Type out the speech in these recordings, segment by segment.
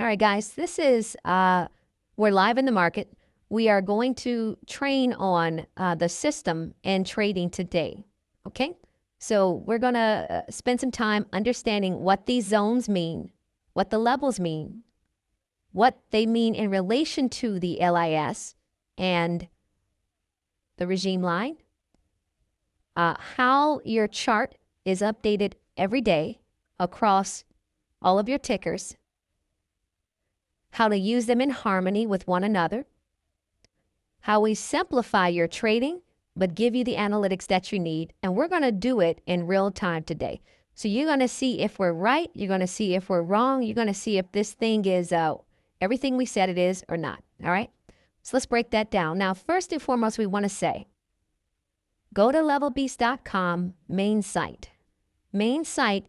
All right, guys, this is, we're live in the market. We are going to train on the system and trading today, okay? So we're going to spend some time understanding what these zones mean, what the levels mean, what they mean in relation to the LIS and the regime line, how your chart is updated every day across all of your tickers, how to use them in harmony with one another, how we simplify your trading, but give you the analytics that you need. And we're going to do it in real time today. So you're going to see if we're right. You're going to see if we're wrong. You're going to see if this thing is everything we said it is or not. All right. So let's break that down. Now, first and foremost, we want to say, go to levelbeast.com main site. Main site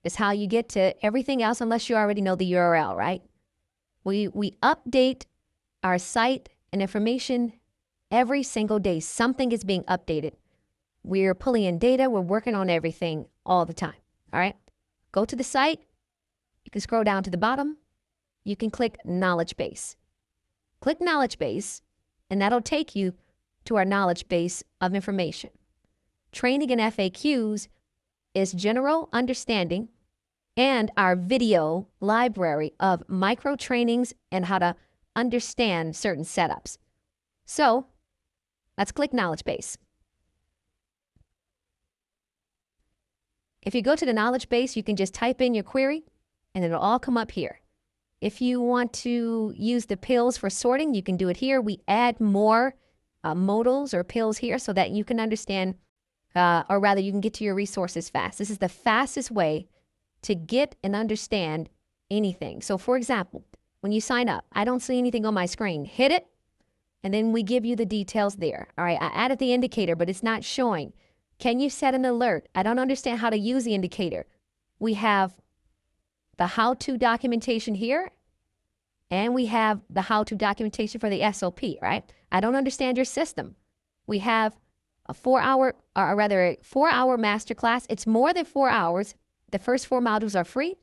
is how you get to everything else unless you already know the URL, right? We update our site and information every single day. Something is being updated. We're pulling in data. We're working on everything all the time. All right. Go to the site. You can scroll down to the bottom. You can click Knowledge Base. Click Knowledge Base, and that'll take you to our knowledge base of information. Training and FAQs is general understanding and our video library of micro trainings and how to understand certain setups. So let's click Knowledge Base. If you go to the Knowledge Base, you can just type in your query and it'll all come up here. If you want to use the pills for sorting, you can do it here. We add more modals or pills here so that you can understand, or rather you can get to your resources fast. This is the fastest way to get and understand anything. So for example, when you sign up, I don't see anything on my screen. Hit it, and then we give you the details there. All right, I added the indicator, but it's not showing. Can you set an alert? I don't understand how to use the indicator. We have the how-to documentation here, and we have the how-to documentation for the SOP, right? I don't understand your system. We have a 4-hour masterclass. It's more than 4 hours. The first 4 modules are free.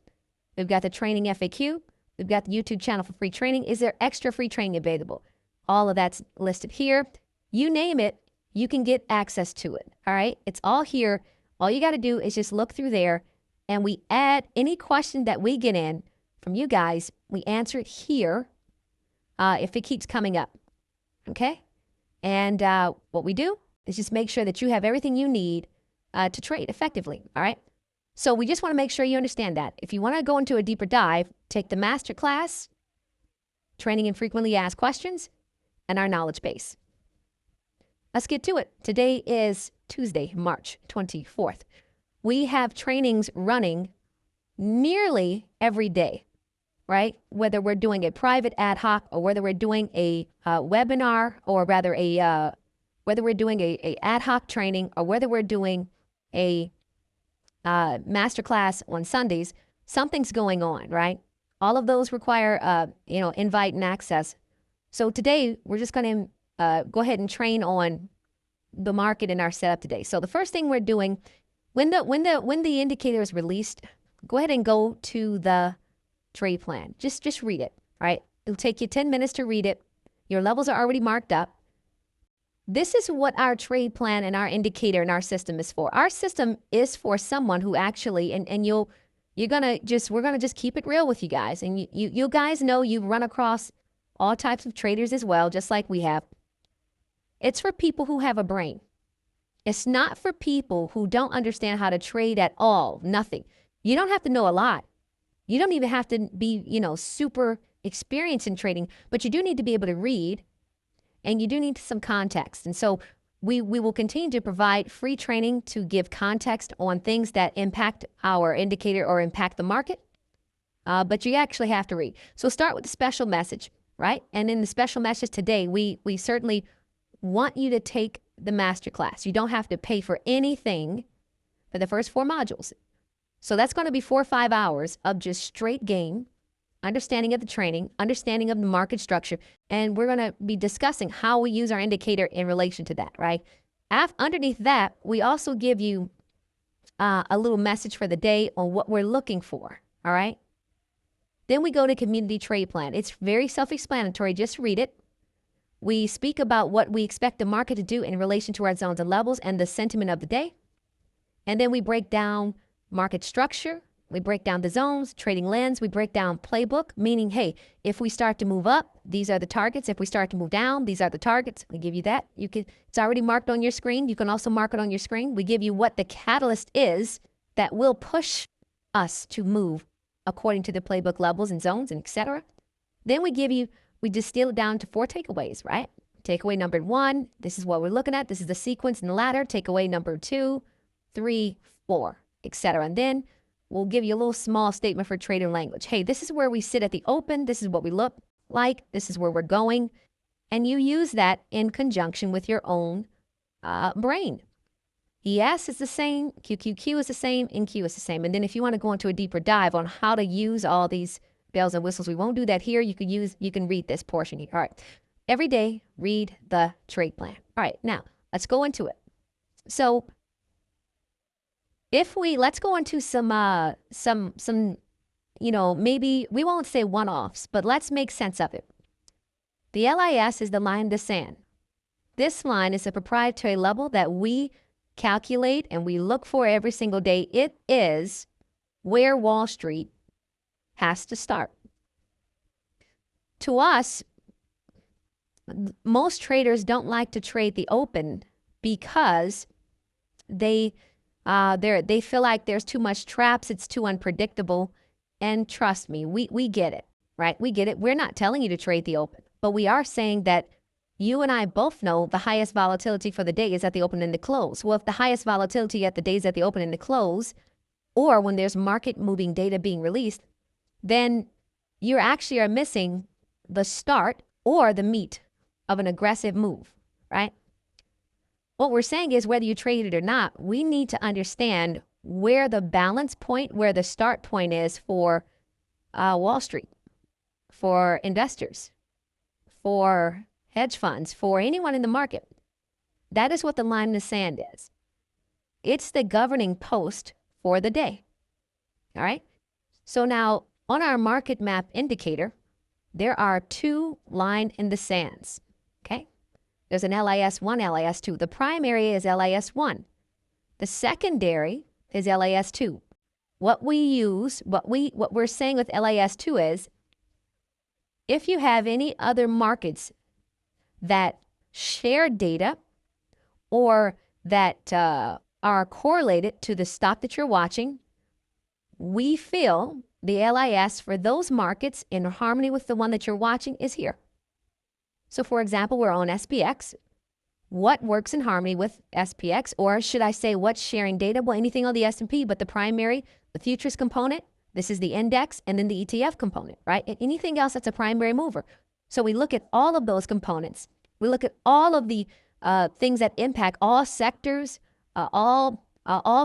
We've got the training FAQ. We've got the YouTube channel for free training. Is there extra free training available? All of that's listed here. You name it, you can get access to it. All right, it's all here. All you got to do is just look through there, and we add any question that we get in from you guys. We answer it here if it keeps coming up. Okay, and what we do is just make sure that you have everything you need to trade effectively. All right. So we just want to make sure you understand that. If you want to go into a deeper dive, take the masterclass, training and frequently asked questions, and our knowledge base. Let's get to it. Today is Tuesday, March 24th. We have trainings running nearly every day, right? Whether we're doing a private ad hoc or whether we're doing a webinar, or rather whether we're doing a ad hoc training, or whether we're doing a masterclass on Sundays, something's going on, right? All of those require, invite and access. So today we're just going to go ahead and train on the market in our setup today. So the first thing we're doing, when the indicator is released, go ahead and go to the trade plan. Just read it, all right? It'll take you 10 minutes to read it. Your levels are already marked up. This is what our trade plan and our indicator and our system is for. Our system is for someone who actually, we're gonna just keep it real with you guys. And you guys know you run across all types of traders as well, just like we have. It's for people who have a brain. It's not for people who don't understand how to trade at all. Nothing. You don't have to know a lot. You don't even have to be, super experienced in trading, but you do need to be able to read. And you do need some context. And so we will continue to provide free training to give context on things that impact our indicator or impact the market. But you actually have to read. So start with the special message, right? And in the special message today, we certainly want you to take the masterclass. You don't have to pay for anything for the first 4 modules. So that's going to be 4 or 5 hours of just straight game, understanding of the training, understanding of the market structure, and we're going to be discussing how we use our indicator in relation to that, right? Underneath that, we also give you a little message for the day on what we're looking for, all right? Then we go to community trade plan. It's very self-explanatory. Just read it. We speak about what we expect the market to do in relation to our zones and levels and the sentiment of the day. And then we break down market structure. We break down the zones, trading lens. We break down playbook, meaning, hey, if we start to move up, these are the targets. If we start to move down, these are the targets. We give you that. It's already marked on your screen. You can also mark it on your screen. We give you what the catalyst is that will push us to move according to the playbook levels and zones and etc. Then we distill it down to 4 takeaways, right? Takeaway number 1, this is what we're looking at. This is the sequence and the ladder. Takeaway number 2, 3, 4, etc. And then we'll give you a little small statement for trader language. Hey, this is where we sit at the open. This is what we look like. This is where we're going. And you use that in conjunction with your own brain. ES is the same. QQQ is the same. NQ is the same. And then if you want to go into a deeper dive on how to use all these bells and whistles, we won't do that here. You can read this portion here. All right. Every day, read the trade plan. All right. Now, let's go into it. So let's go into some, maybe we won't say one-offs, but let's make sense of it. The LIS is the line in the sand. This line is a proprietary level that we calculate and we look for every single day. It is where Wall Street has to start. To us, most traders don't like to trade the open because they feel like there's too much traps, it's too unpredictable. And trust me, we get it, right? We get it. We're not telling you to trade the open, but we are saying that you and I both know the highest volatility for the day is at the open and the close. Well, if the highest volatility at the day is at the open and the close, or when there's market moving data being released, then you actually are missing the start or the meat of an aggressive move, right? What we're saying is whether you trade it or not, we need to understand where the balance point, where the start point is for Wall Street, for investors, for hedge funds, for anyone in the market. That is what the line in the sand is. It's the governing post for the day. All right. So now on our market map indicator, there are 2 line in the sands. Okay. There's an LIS1, LIS2. The primary is LIS1. The secondary is LIS2. What we're saying with LIS2 is if you have any other markets that share data or that are correlated to the stock that you're watching, we feel the LIS for those markets in harmony with the one that you're watching is here. So for example, we're on SPX. What works in harmony with SPX, or should I say what's sharing data? Well, anything on the S&P, but the primary, the futures component, this is the index, and then the ETF component, right? And anything else that's a primary mover. So we look at all of those components. We look at all of the things that impact all sectors, all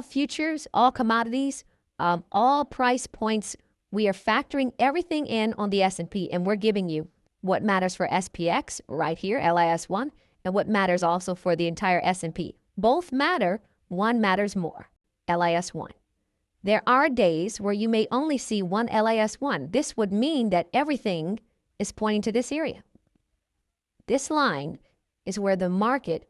futures, all commodities, all price points. We are factoring everything in on the S&P, and we're giving you what matters for SPX right here, LIS1, and what matters also for the entire S&P. Both matter, one matters more, LIS1. There are days where you may only see one LIS1. This would mean that everything is pointing to this area. This line is where the market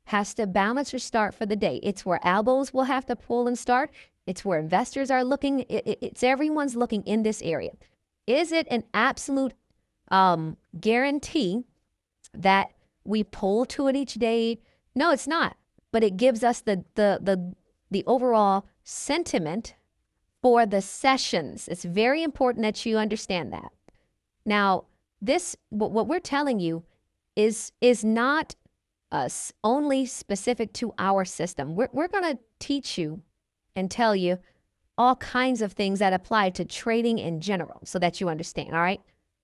has to balance or start for the day. It's where elbows will have to pull and start. It's where investors are looking. It's everyone's looking in this area. Is it an absolute guarantee that we pull to it each day? No, it's not. But it gives us the overall sentiment for the sessions. It's very important that you understand that. Now, what we're telling you is not only specific to our system. We're going to teach you and tell you all kinds of things that apply to trading in general so that you understand, all right?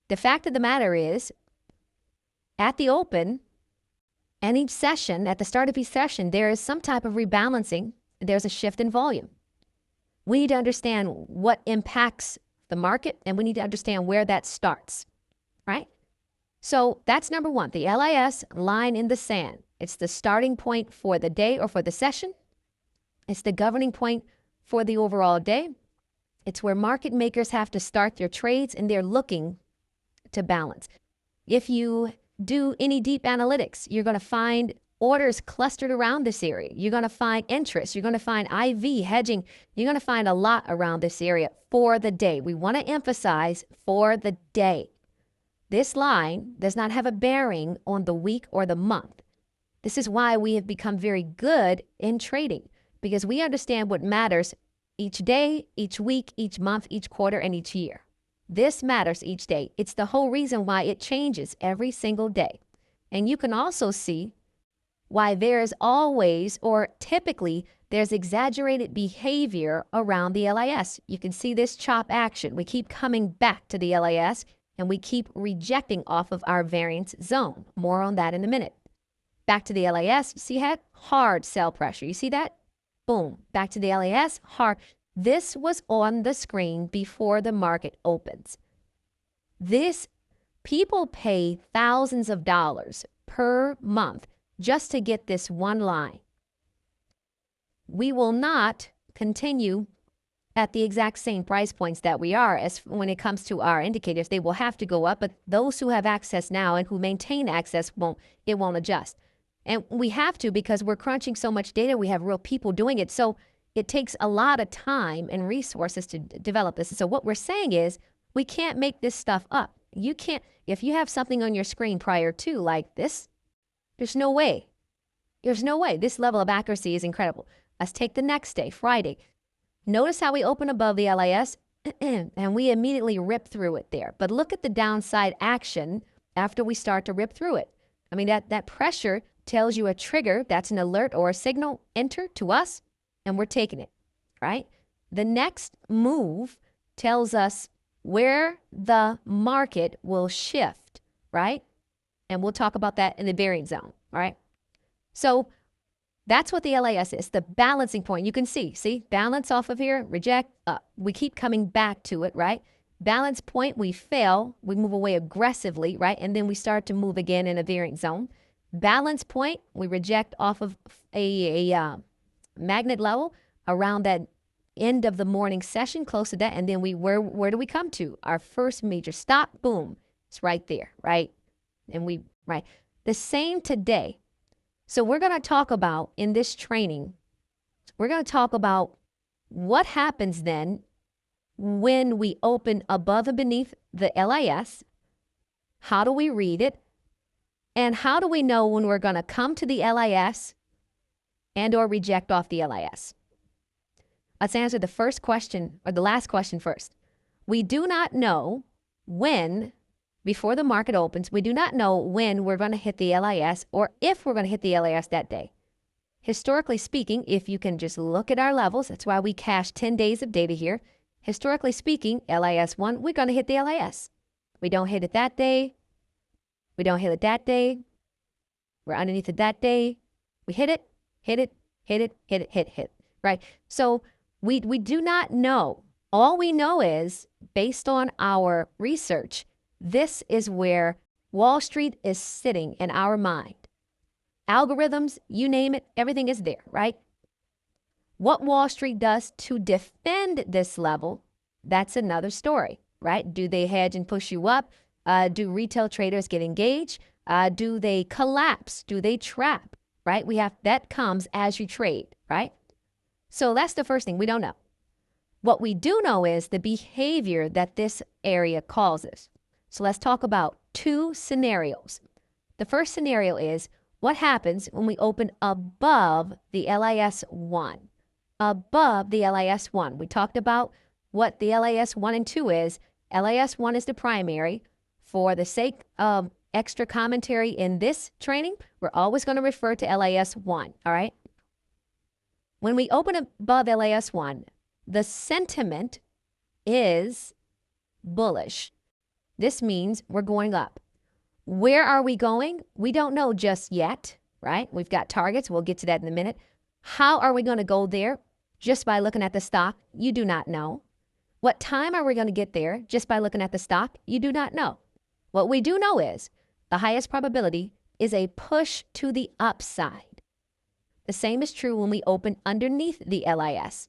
The fact of the matter is, at the open, and each session, at the start of each session, there is some type of rebalancing. There's a shift in volume. We need to understand what impacts the market, and we need to understand where that starts, right? So that's number one, the LIS line in the sand. It's the starting point for the day or for the session. It's the governing point for the overall day. It's where market makers have to start their trades and they're looking to balance. If you do any deep analytics, you're going to find orders clustered around this area. You're going to find interest. You're going to find IV hedging. You're going to find a lot around this area for the day. We want to emphasize for the day. This line does not have a bearing on the week or the month. This is why we have become very good in trading, because we understand what matters each day, each week, each month, each quarter, and each year. This matters each day. It's the whole reason why it changes every single day. And you can also see why there's always, or typically, there's exaggerated behavior around the LIS. You can see this chop action. We keep coming back to the LIS and we keep rejecting off of our variance zone. More on that in a minute. Back to the LIS, see that? Hard sell pressure. You see that? Boom. Back to the LIS, hard. This was on the screen before the market opens. People pay thousands of dollars per month just to get this one line. We will not continue at the exact same price points that we are as when it comes to our indicators. They will have to go up, but those who have access now and who maintain access won't adjust. And we have to, because we're crunching so much data. We have real people doing it. So it takes a lot of time and resources to develop this. So what we're saying is we can't make this stuff up. You can't, if you have something on your screen prior to like this, there's no way. There's no way. This level of accuracy is incredible. Let's take the next day, Friday. Notice how we open above the LIS and we immediately rip through it there. But look at the downside action after we start to rip through it. I mean, that pressure tells you a trigger. That's an alert or a signal. Enter to us, and we're taking it, right? The next move tells us where the market will shift, right? And we'll talk about that in the variance zone, all right? So that's what the LIS is, the balancing point. You can see, balance off of here, reject, up. We keep coming back to it, right? Balance point, we fail, we move away aggressively, right? And then we start to move again in a variance zone. Balance point, we reject off of a magnet level around that end of the morning session, close to that. And then where do we come to? Our first major stop, boom, it's right there, right? And the same today. So we're going to talk about in this training, we're going to talk about what happens then when we open above and beneath the LIS. How do we read it? And how do we know when we're going to come to the LIS and or reject off the LIS? Let's answer the first question, or the last question first. We do not know when, before the market opens, we do not know when we're going to hit the LIS or if we're going to hit the LIS that day. Historically speaking, if you can just look at our levels, that's why we cache 10 days of data here. Historically speaking, LIS1, we're going to hit the LIS. We don't hit it that day. We don't hit it that day. We're underneath it that day. We hit it, right? So we do not know. All we know is, based on our research, this is where Wall Street is sitting in our mind. Algorithms, you name it, everything is there, right? What Wall Street does to defend this level, that's another story, right? Do they hedge and push you up? Do retail traders get engaged? Do they collapse? Do they trap, right? That comes as you trade, right? So that's the first thing. We don't know. What we do know is the behavior that this area causes. So let's talk about two scenarios. The first scenario is what happens when we open above the LIS1. Above the LIS1. We talked about what the LIS1 and 2 is. LIS1 is the primary. For the sake of extra commentary in this training, we're always going to refer to LIS1, all right? When we open above LIS1, the sentiment is bullish. This means we're going up. Where are we going? We don't know just yet, right? We've got targets. We'll get to that in a minute. How are we going to go there? Just by looking at the stock? You do not know. What time are we going to get there? Just by looking at the stock? You do not know. What we do know is the highest probability is a push to the upside. The same is true when we open underneath the LIS.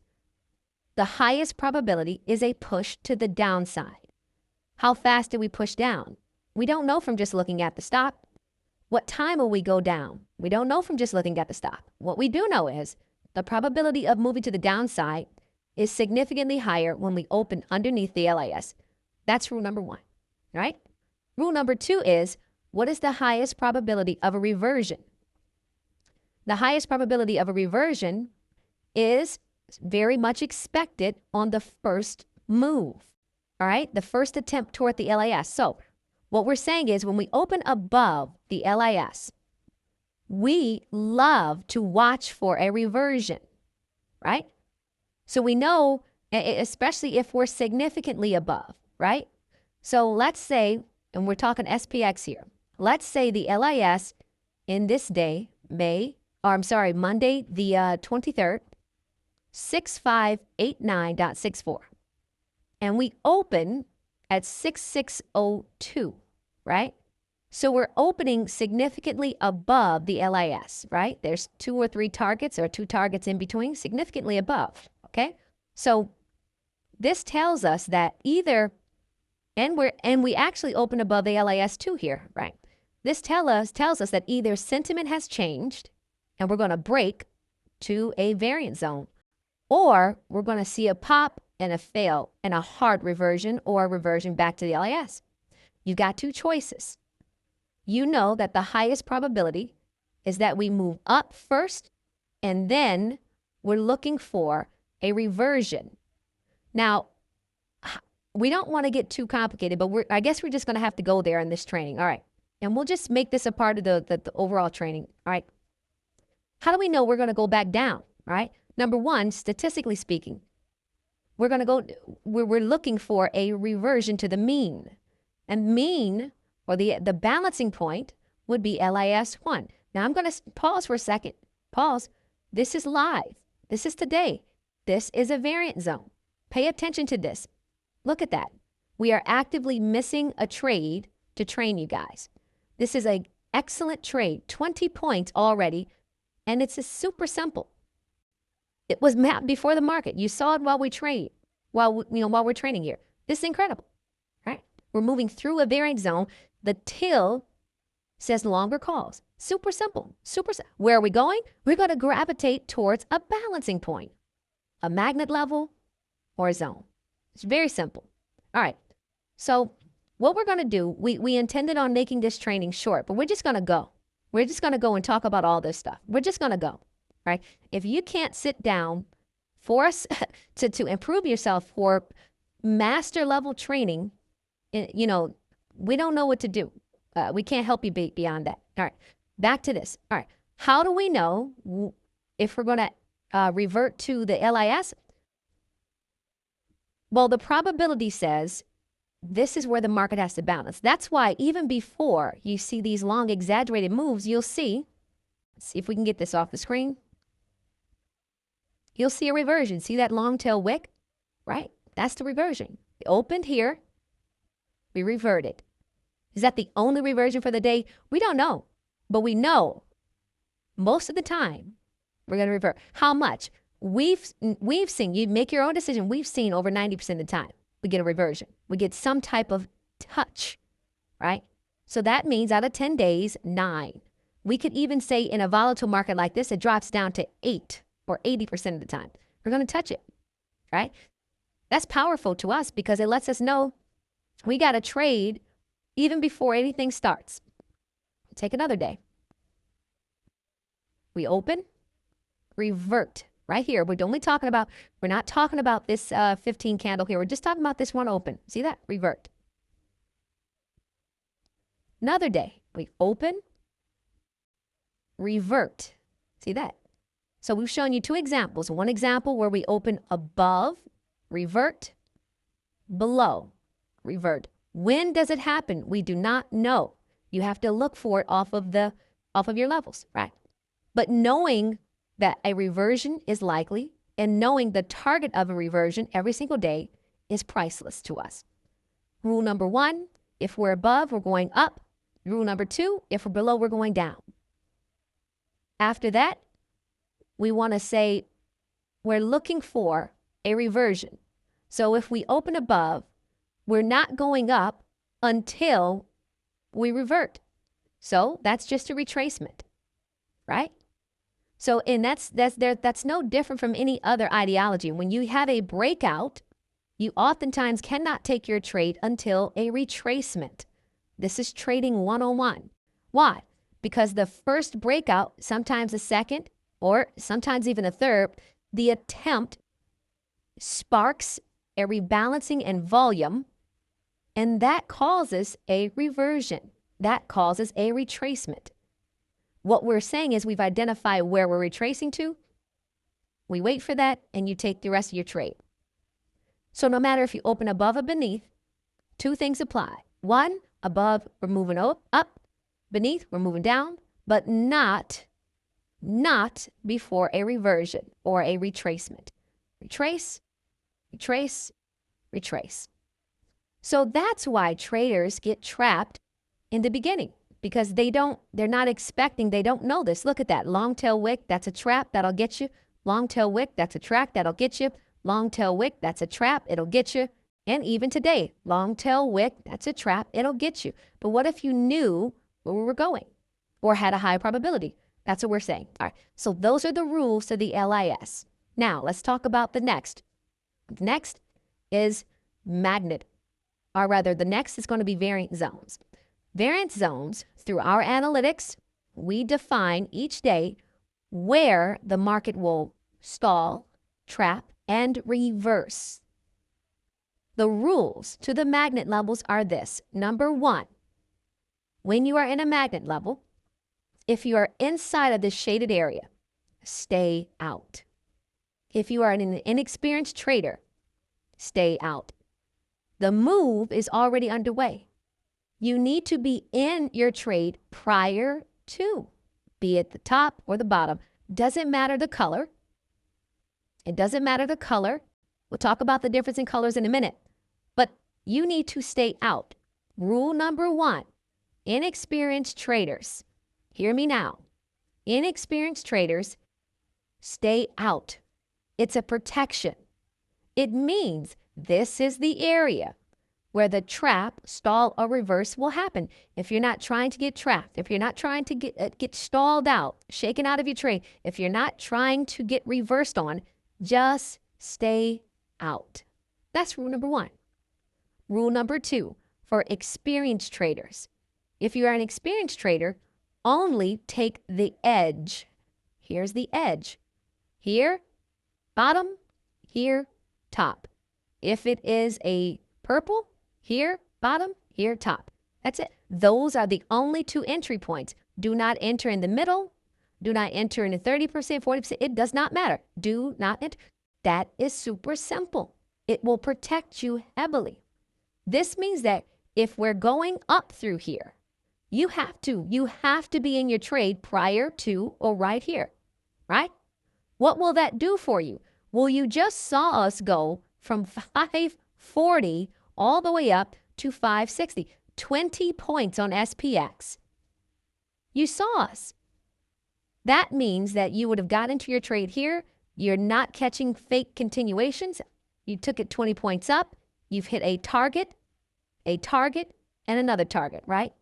the highest probability is a push to the downside. How fast do we push down? We don't know from just looking at the stop. What time will we go down? We don't know from just looking at the stop. What we do know is the probability of moving to the downside is significantly higher when we open underneath the LIS. That's rule number one, right? Rule number two is, what is the highest probability of a reversion? The highest probability of a reversion is very much expected on the first move, all right? The first attempt toward the LIS. So what we're saying is when we open above the LIS, we love to watch for a reversion, right? So we know, especially if we're significantly above, right? So let's say, and we're talking SPX here, let's say the LIS in this day, Monday the 23rd, 6589.64. And we open at 6602, right? So we're opening significantly above the LIS, right? There's 2 or 3 targets or 2 targets in between, significantly above, okay? So this tells us that either, and we actually open above the LIS too here, right? This tells us that either sentiment has changed and we're going to break to a variance zone, or we're going to see a pop and a fail and a hard reversion or a reversion back to the LIS. You've got 2 choices. You know that the highest probability is that we move up first and then we're looking for a reversion. Now, we don't want to get too complicated, but I guess we're just going to have to go there in this training. All right. And we'll just make this a part of the overall training. All right. How do we know we're going to go back down? All right. Number one, statistically speaking, we're looking for a reversion to the mean. And mean, or the balancing point, would be LIS1. Now I'm going to pause for a second. Pause. This is live. This is today. This is a variance zone. Pay attention to this. Look at that. We are actively missing a trade to train you guys. This is an excellent trade, 20 points already, and it's super simple. It was mapped before the market. You saw it while we trade, while we're training here. This is incredible, right? We're moving through a variance zone. The till says longer calls. Super simple. Where are we going? We're going to gravitate towards a balancing point, a magnet level, or a zone. It's very simple. All right. So what we're going to do, we intended on making this training short, but we're just going to go. We're just going to go and talk about all this stuff. We're just going to go, right? If you can't sit down for us to improve yourself for master level training, we don't know what to do. We can't help you beyond that. All right. Back to this. All right. How do we know if we're going to revert to the LIS? Well, the probability says this is where the market has to balance. That's why even before you see these long exaggerated moves, you'll see, let's see if we can get this off the screen. You'll see a reversion. See that long tail wick? Right? That's the reversion. It opened here. We reverted. Is that the only reversion for the day? We don't know. But we know most of the time we're going to revert. How much? We've seen, you make your own decision, we've seen over 90% of the time we get a reversion. We get some type of touch, right? So that means out of 10 days, 9. We could even say in a volatile market like this, it drops down to 8 or 80% of the time. We're going to touch it, right? That's powerful to us because it lets us know we got to trade even before anything starts. Take another day. We open, revert. Right here, we're not talking about this 15 candle here. We're just talking about this one open. See that? Revert. Another day, we open, revert. See that? So we've shown you 2 examples. One example where we open above, revert, below, revert. When does it happen? We do not know. You have to look for it off of your levels, right? But knowing that a reversion is likely and knowing the target of a reversion every single day is priceless to us. Rule number 1, if we're above, we're going up. Rule number 2, if we're below, we're going down. After that, we want to say we're looking for a reversion. So if we open above, we're not going up until we revert. So that's just a retracement, right? So, and that's no different from any other ideology. When you have a breakout, you oftentimes cannot take your trade until a retracement. This is trading 101. Why? Because the first breakout, sometimes the second, or sometimes even the third, the attempt sparks a rebalancing in volume, and that causes a reversion. That causes a retracement. What we're saying is we've identified where we're retracing to. We wait for that, and you take the rest of your trade. So no matter if you open above or beneath, two things apply. One, above, we're moving up. Beneath, we're moving down, but not before a reversion or a retracement. Retrace, retrace, retrace. So that's why traders get trapped in the beginning, because they're not expecting, they don't know this. Look at that. Long tail wick, that's a trap, that'll get you. Long tail wick, that's a track, that'll get you. Long tail wick, that's a trap, it'll get you. And even today, long tail wick, that's a trap, it'll get you. But what if you knew where we were going or had a high probability? That's what we're saying. All right, so those are the rules to the LIS. Now, let's talk about the next. The next is magnet, or rather, the next is going to be variance zones. Variance zones, through our analytics, we define each day where the market will stall, trap, and reverse. The rules to the magnet levels are this. Number one, when you are in a magnet level, if you are inside of this shaded area, stay out. If you are an inexperienced trader, stay out. The move is already underway. You need to be in your trade prior to, be it the top or the bottom. Doesn't matter the color. It doesn't matter the color. We'll talk about the difference in colors in a minute. But you need to stay out. Rule number one, inexperienced traders, hear me now. Inexperienced traders, stay out. It's a protection. It means this is the area where the trap, stall, or reverse will happen. If you're not trying to get trapped, if you're not trying to get stalled out, shaken out of your trade, if you're not trying to get reversed on, just stay out. That's rule number one. Rule number two, for experienced traders. If you are an experienced trader, only take the edge. Here's the edge. Here, bottom, here, top. If it is a purple, here, bottom, here, top. That's it. Those are the only two entry points. Do not enter in the middle. Do not enter in the 30%, 40%. It does not matter. Do not enter. That is super simple. It will protect you heavily. This means that if we're going up through here, you have to be in your trade prior to or right here, right? What will that do for you? Well, you just saw us go from 540 all the way up to 560, 20 points on SPX. You saw us. That means that you would have got into your trade here. You're not catching fake continuations. You took it 20 points up. You've hit a target, and another target, right?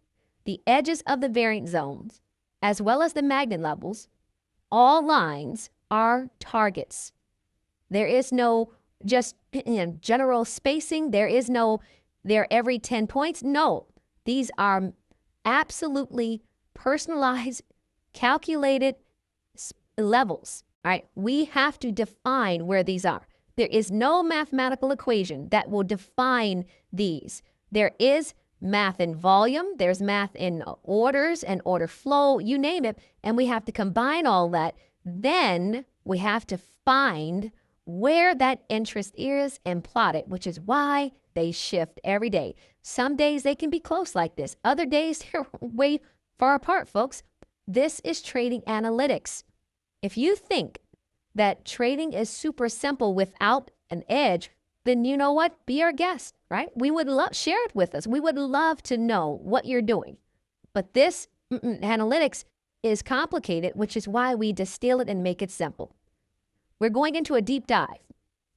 The edges of the variance zones, as well as the magnet levels, all lines are targets. There is no just general spacing. There is no, they're every 10 points. No, these are absolutely personalized, calculated levels. All right, we have to define where these are. There is no mathematical equation that will define these. There is math in volume, there's math in orders and order flow, you name it, and we have to combine all that. Then we have to find where that interest is and plot it, which is why they shift every day. Some days they can be close like this. Other days they're way far apart, folks. This is trading analytics. If you think that trading is super simple without an edge, then you know what? Be our guest, right? We would love, share it with us. We would love to know what you're doing. But this analytics is complicated, which is why we distill it and make it simple. We're going into a deep dive.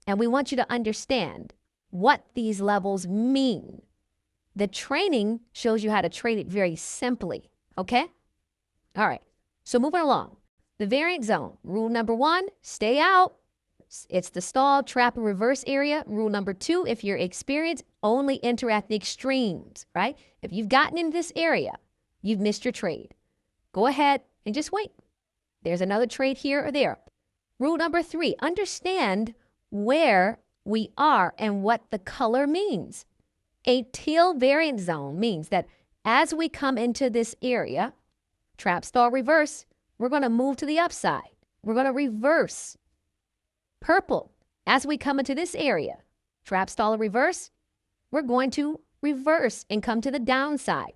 And we want you to understand what these levels mean. The training shows you how to trade it very simply, okay? All right, so moving along. The variance zone, rule number 1, stay out. It's the stall, trap, and reverse area. Rule number 2, if you're experienced, only enter at the extremes, right? If you've gotten in this area, you've missed your trade. Go ahead and just wait. There's another trade here or there. Rule number 3, understand where we are and what the color means. A teal variance zone means that as we come into this area, trap, stall, reverse, we're going to move to the upside. We're going to reverse. Purple, as we come into this area, trap, stall, reverse, we're going to reverse and come to the downside.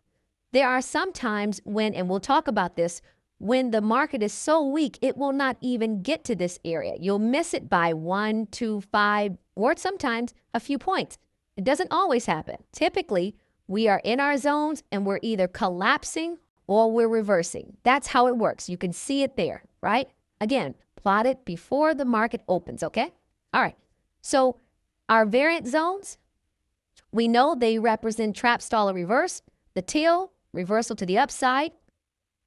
There are some times when, and we'll talk about this, when the market is so weak, it will not even get to this area. You'll miss it by 1, 2, 5, or sometimes a few points. It doesn't always happen. Typically, we are in our zones and we're either collapsing or we're reversing. That's how it works. You can see it there, right? Again, plot it before the market opens, okay? All right. So our variance zones, we know they represent trap, stall, or reverse. The teal, reversal to the upside.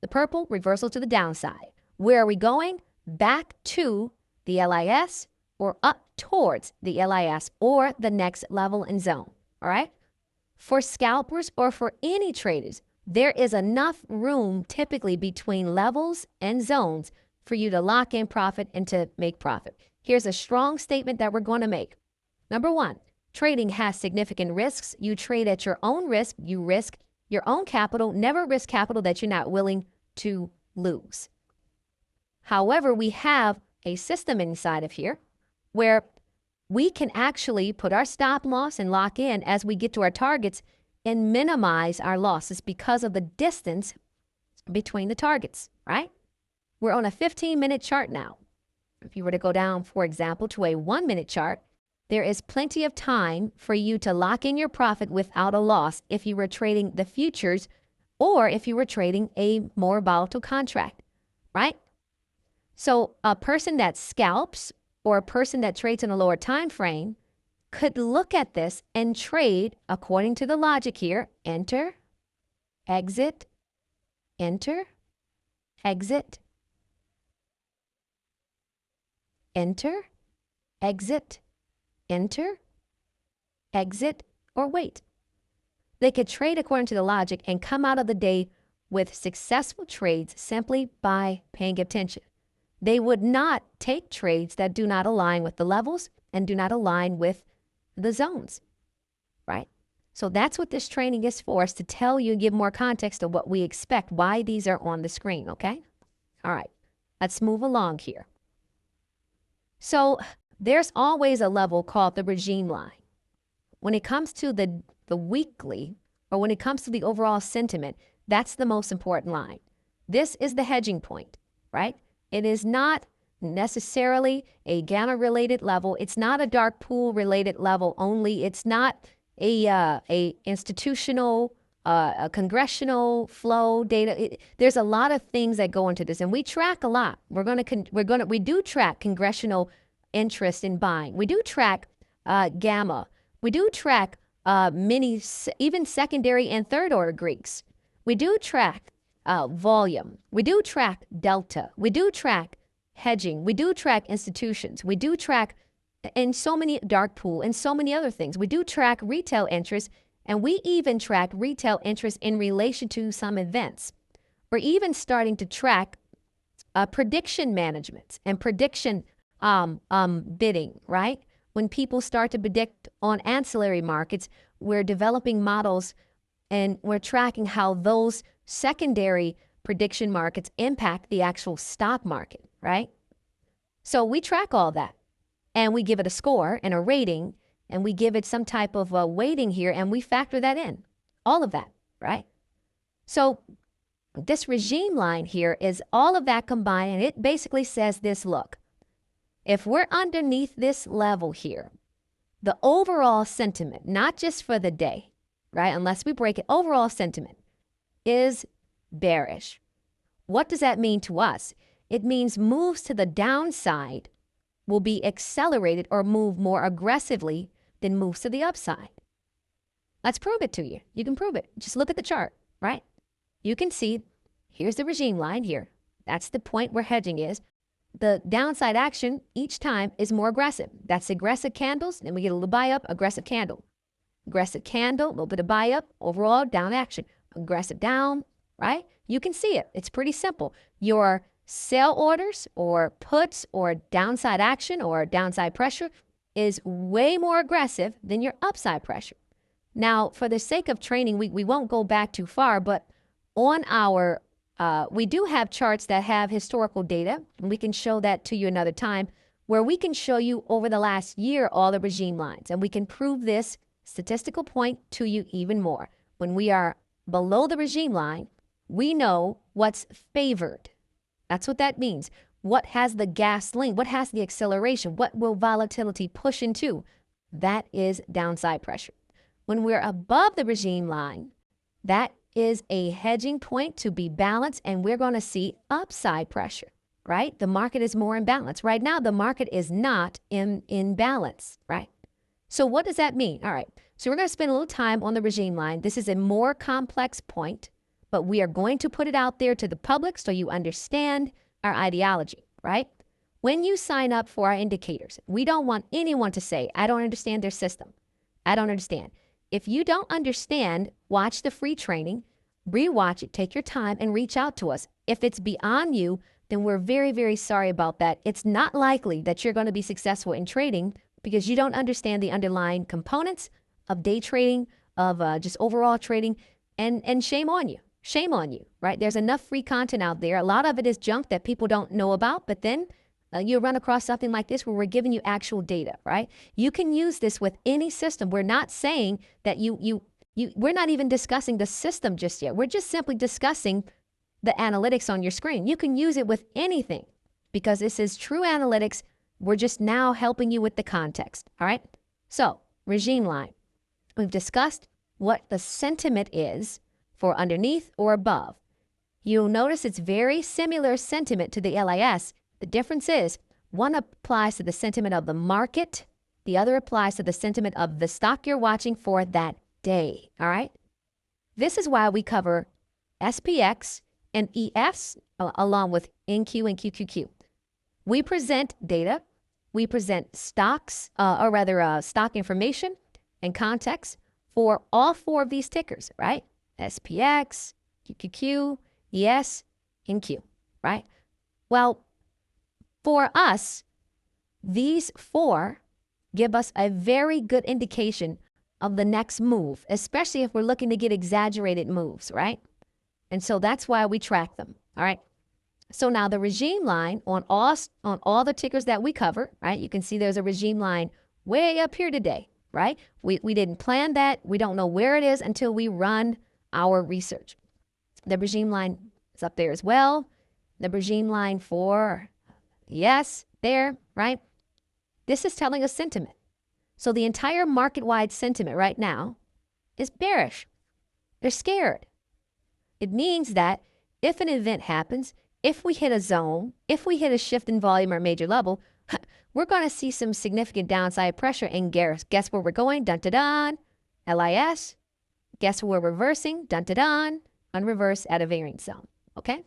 The purple, reversal to the downside. Where are we going? Back to the LIS or up towards the LIS or the next level and zone, all right? For scalpers or for any traders, there is enough room typically between levels and zones for you to lock in profit and to make profit. Here's a strong statement that we're going to make. Number 1, trading has significant risks. You trade at your own risk. You risk your own capital. Never risk capital that you're not willing to lose. However, we have a system inside of here where we can actually put our stop loss and lock in as we get to our targets and minimize our losses because of the distance between the targets, right? We're on a 15-minute chart now. If you were to go down, for example, to a 1-minute chart, there is plenty of time for you to lock in your profit without a loss if you were trading the futures or if you were trading a more volatile contract, right? So a person that scalps or a person that trades in a lower time frame could look at this and trade according to the logic here. Enter, exit, enter, exit, enter, exit, enter, exit, or wait. They could trade according to the logic and come out of the day with successful trades simply by paying attention. They would not take trades that do not align with the levels and do not align with the zones, right? So that's what this training is for, is to tell you, give more context of what we expect, why these are on the screen, okay? All right, let's move along here. So there's always a level called the regime line. When it comes to the weekly, or when it comes to the overall sentiment, that's the most important line. This is the hedging point, right? It is not necessarily a gamma-related level. It's not a dark pool-related level only. It's not a institutional, a congressional flow data. There's a lot of things that go into this, and we track a lot. We do track congressional interest in buying. We do track gamma. We do track many, even secondary and third order Greeks. We do track volume. We do track delta. We do track hedging. We do track institutions. We do track and so many dark pool and so many other things. We do track retail interest, and we even track retail interest in relation to some events. We're even starting to track prediction management and prediction bidding, right? When people start to predict on ancillary markets, we're developing models and we're tracking how those secondary prediction markets impact the actual stock market, right? So we track all that and we give it a score and a rating, and we give it some type of a weighting here, and we factor that in, all of that, right? So this regime line here is all of that combined, and it basically says this: look, if we're underneath this level here, the overall sentiment, not just for the day, right? Unless we break it, overall sentiment is bearish. What does that mean to us? It means moves to the downside will be accelerated or move more aggressively than moves to the upside. Let's prove it to you. You can prove it. Just look at the chart, right? You can see, here's the regime line here. That's the point where hedging is. The downside action each time is more aggressive. That's aggressive candles. Then we get a little buy up, aggressive candle. Aggressive candle, a little bit of buy up, overall down action. Aggressive down, right? You can see it. It's pretty simple. Your sell orders or puts or downside action or downside pressure is way more aggressive than your upside pressure. Now, for the sake of training, we won't go back too far, but on our, we do have charts that have historical data, and we can show that to you another time, where we can show you over the last year all the regime lines, and we can prove this statistical point to you even more. When we are below the regime line, we know what's favored. That's what that means. What has the gas link? What has the acceleration? What will volatility push into? That is downside pressure. When we're above the regime line, that is a hedging point to be balanced, and we're going to see upside pressure, right? The market is more in balance. Right now, the market is not in balance, right? So what does that mean? All right. So we're going to spend a little time on the regime line. This is a more complex point, but we are going to put it out there to the public so you understand our ideology, right? When you sign up for our indicators, we don't want anyone to say, I don't understand their system. I don't understand. If you don't understand, watch the free training, rewatch it, take your time, and reach out to us. If it's beyond you, then we're very, very sorry about that. It's not likely that you're going to be successful in trading because you don't understand the underlying components of day trading, of just overall trading, and shame on you. Shame on you, right? There's enough free content out there. A lot of it is junk that people don't know about, but then you'll run across something like this where we're giving you actual data, right? You can use this with any system. We're not saying that we're not even discussing the system just yet. We're just simply discussing the analytics on your screen. You can use it with anything because this is true analytics. We're just now helping you with the context, all right? So, regime line. We've discussed what the sentiment is for underneath or above. You'll notice it's very similar sentiment to the LIS. The difference is one applies to the sentiment of the market, the other applies to the sentiment of the stock you're watching for that day, all right? This is why we cover SPX and EFs along with NQ and QQQ. We present data, we present stocks, stock information and context for all four of these tickers, right? SPX, QQQ, ES, NQ, right? Well, for us, these four give us a very good indication of the next move, especially if we're looking to get exaggerated moves, right? And so that's why we track them, all right? So now the regime line on all the tickers that we cover, right? You can see there's a regime line way up here today, right? We didn't plan that. We don't know where it is until we run our research. The regime line is up there as well. The regime line for yes, there, right? This is telling us sentiment. So the entire market-wide sentiment right now is bearish. They're scared. It means that if an event happens, if we hit a zone, if we hit a shift in volume or major level, we're going to see some significant downside pressure. And guess where we're going? Dun-dun-dun. LIS. Guess where we're reversing? Dun-dun-dun. Unreverse at a variance zone. Okay?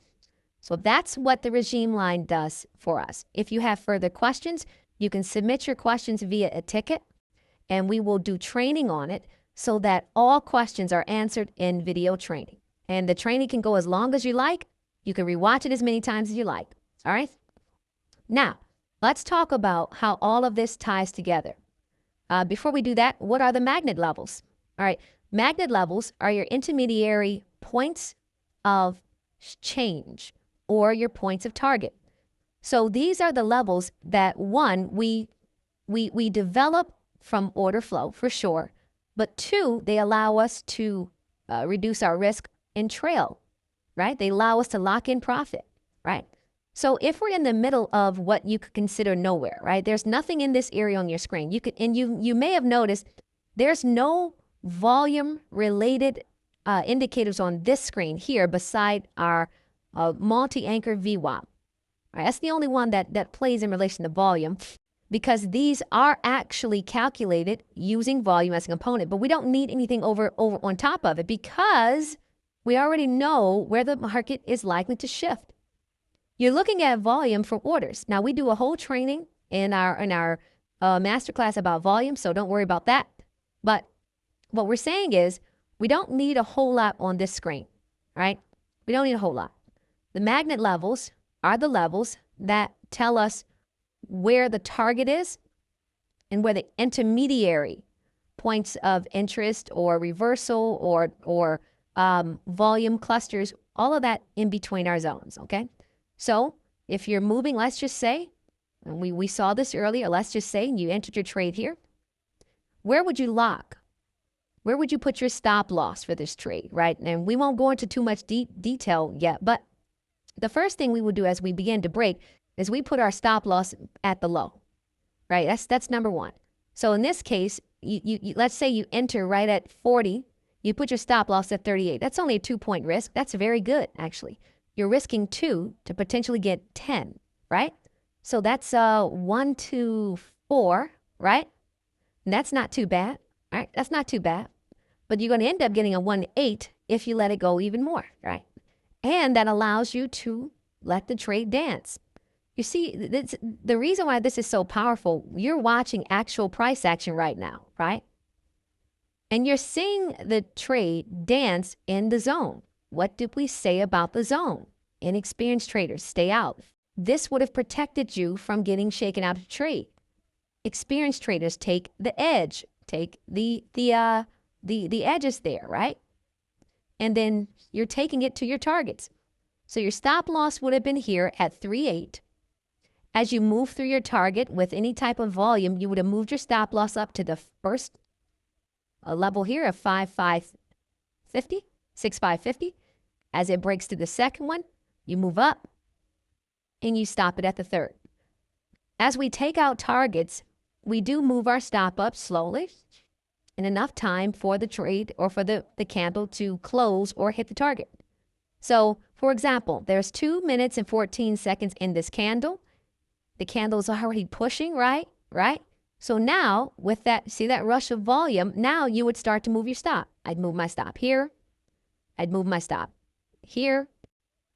So that's what the regime line does for us. If you have further questions, you can submit your questions via a ticket, and we will do training on it so that all questions are answered in video training. And the training can go as long as you like. You can rewatch it as many times as you like. All right? Now, let's talk about how all of this ties together. Before we do that, what are the magnet levels? All right. Magnet levels are your intermediary points of change or your points of target. So these are the levels that, one, we develop from order flow for sure, but two, they allow us to reduce our risk and trail, right? They allow us to lock in profit, right? So if we're in the middle of what you could consider nowhere, right? There's nothing in this area on your screen. You may have noticed there's no volume related indicators on this screen here beside our multi-anchor VWAP. Right, that's the only one that plays in relation to volume. because these are actually calculated using volume as a component, but we don't need anything over on top of it because we already know where the market is likely to shift. You're looking at volume for orders. Now, we do a whole training in our masterclass about volume, so don't worry about that. But what we're saying is we don't need a whole lot on this screen, right? We don't need a whole lot. The magnet levels are the levels that tell us where the target is and where the intermediary points of interest or reversal or volume clusters, all of that in between our zones, okay? So if you're moving, let's just say, and we saw this earlier, let's just say you entered your trade here, where would you lock? Where would you put your stop loss for this trade, right? And we won't go into too much detail yet, but the first thing we would do as we begin to break is we put our stop loss at the low, right? That's number one. So in this case, you let's say you enter right at 40, you put your stop loss at 38. That's only a 2-point risk. That's very good, actually. You're risking 2 to potentially get 10, right? So that's 1 to 4, right? And that's not too bad, right? That's not too bad. But you're going to end up getting a 1 to 8 if you let it go even more, right? And that allows you to let the trade dance. You see, the reason why this is so powerful, you're watching actual price action right now, right? And you're seeing the trade dance in the zone. What did we say about the zone? Inexperienced traders, stay out. This would have protected you from getting shaken out of trade. Experienced traders take the edge, take the edges there, right? And then you're taking it to your targets. So your stop loss would have been here at 3.8. As you move through your target with any type of volume, you would have moved your stop loss up to the first level here of 6,550. As it breaks to the second one, you move up and you stop it at the third. As we take out targets, we do move our stop up slowly in enough time for the trade or for the candle to close or hit the target. So, for example, there's 2 minutes and 14 seconds in this candle. The candle's already pushing, right? So now, with that, see that rush of volume, now you would start to move your stop. I'd move my stop here. I'd move my stop here.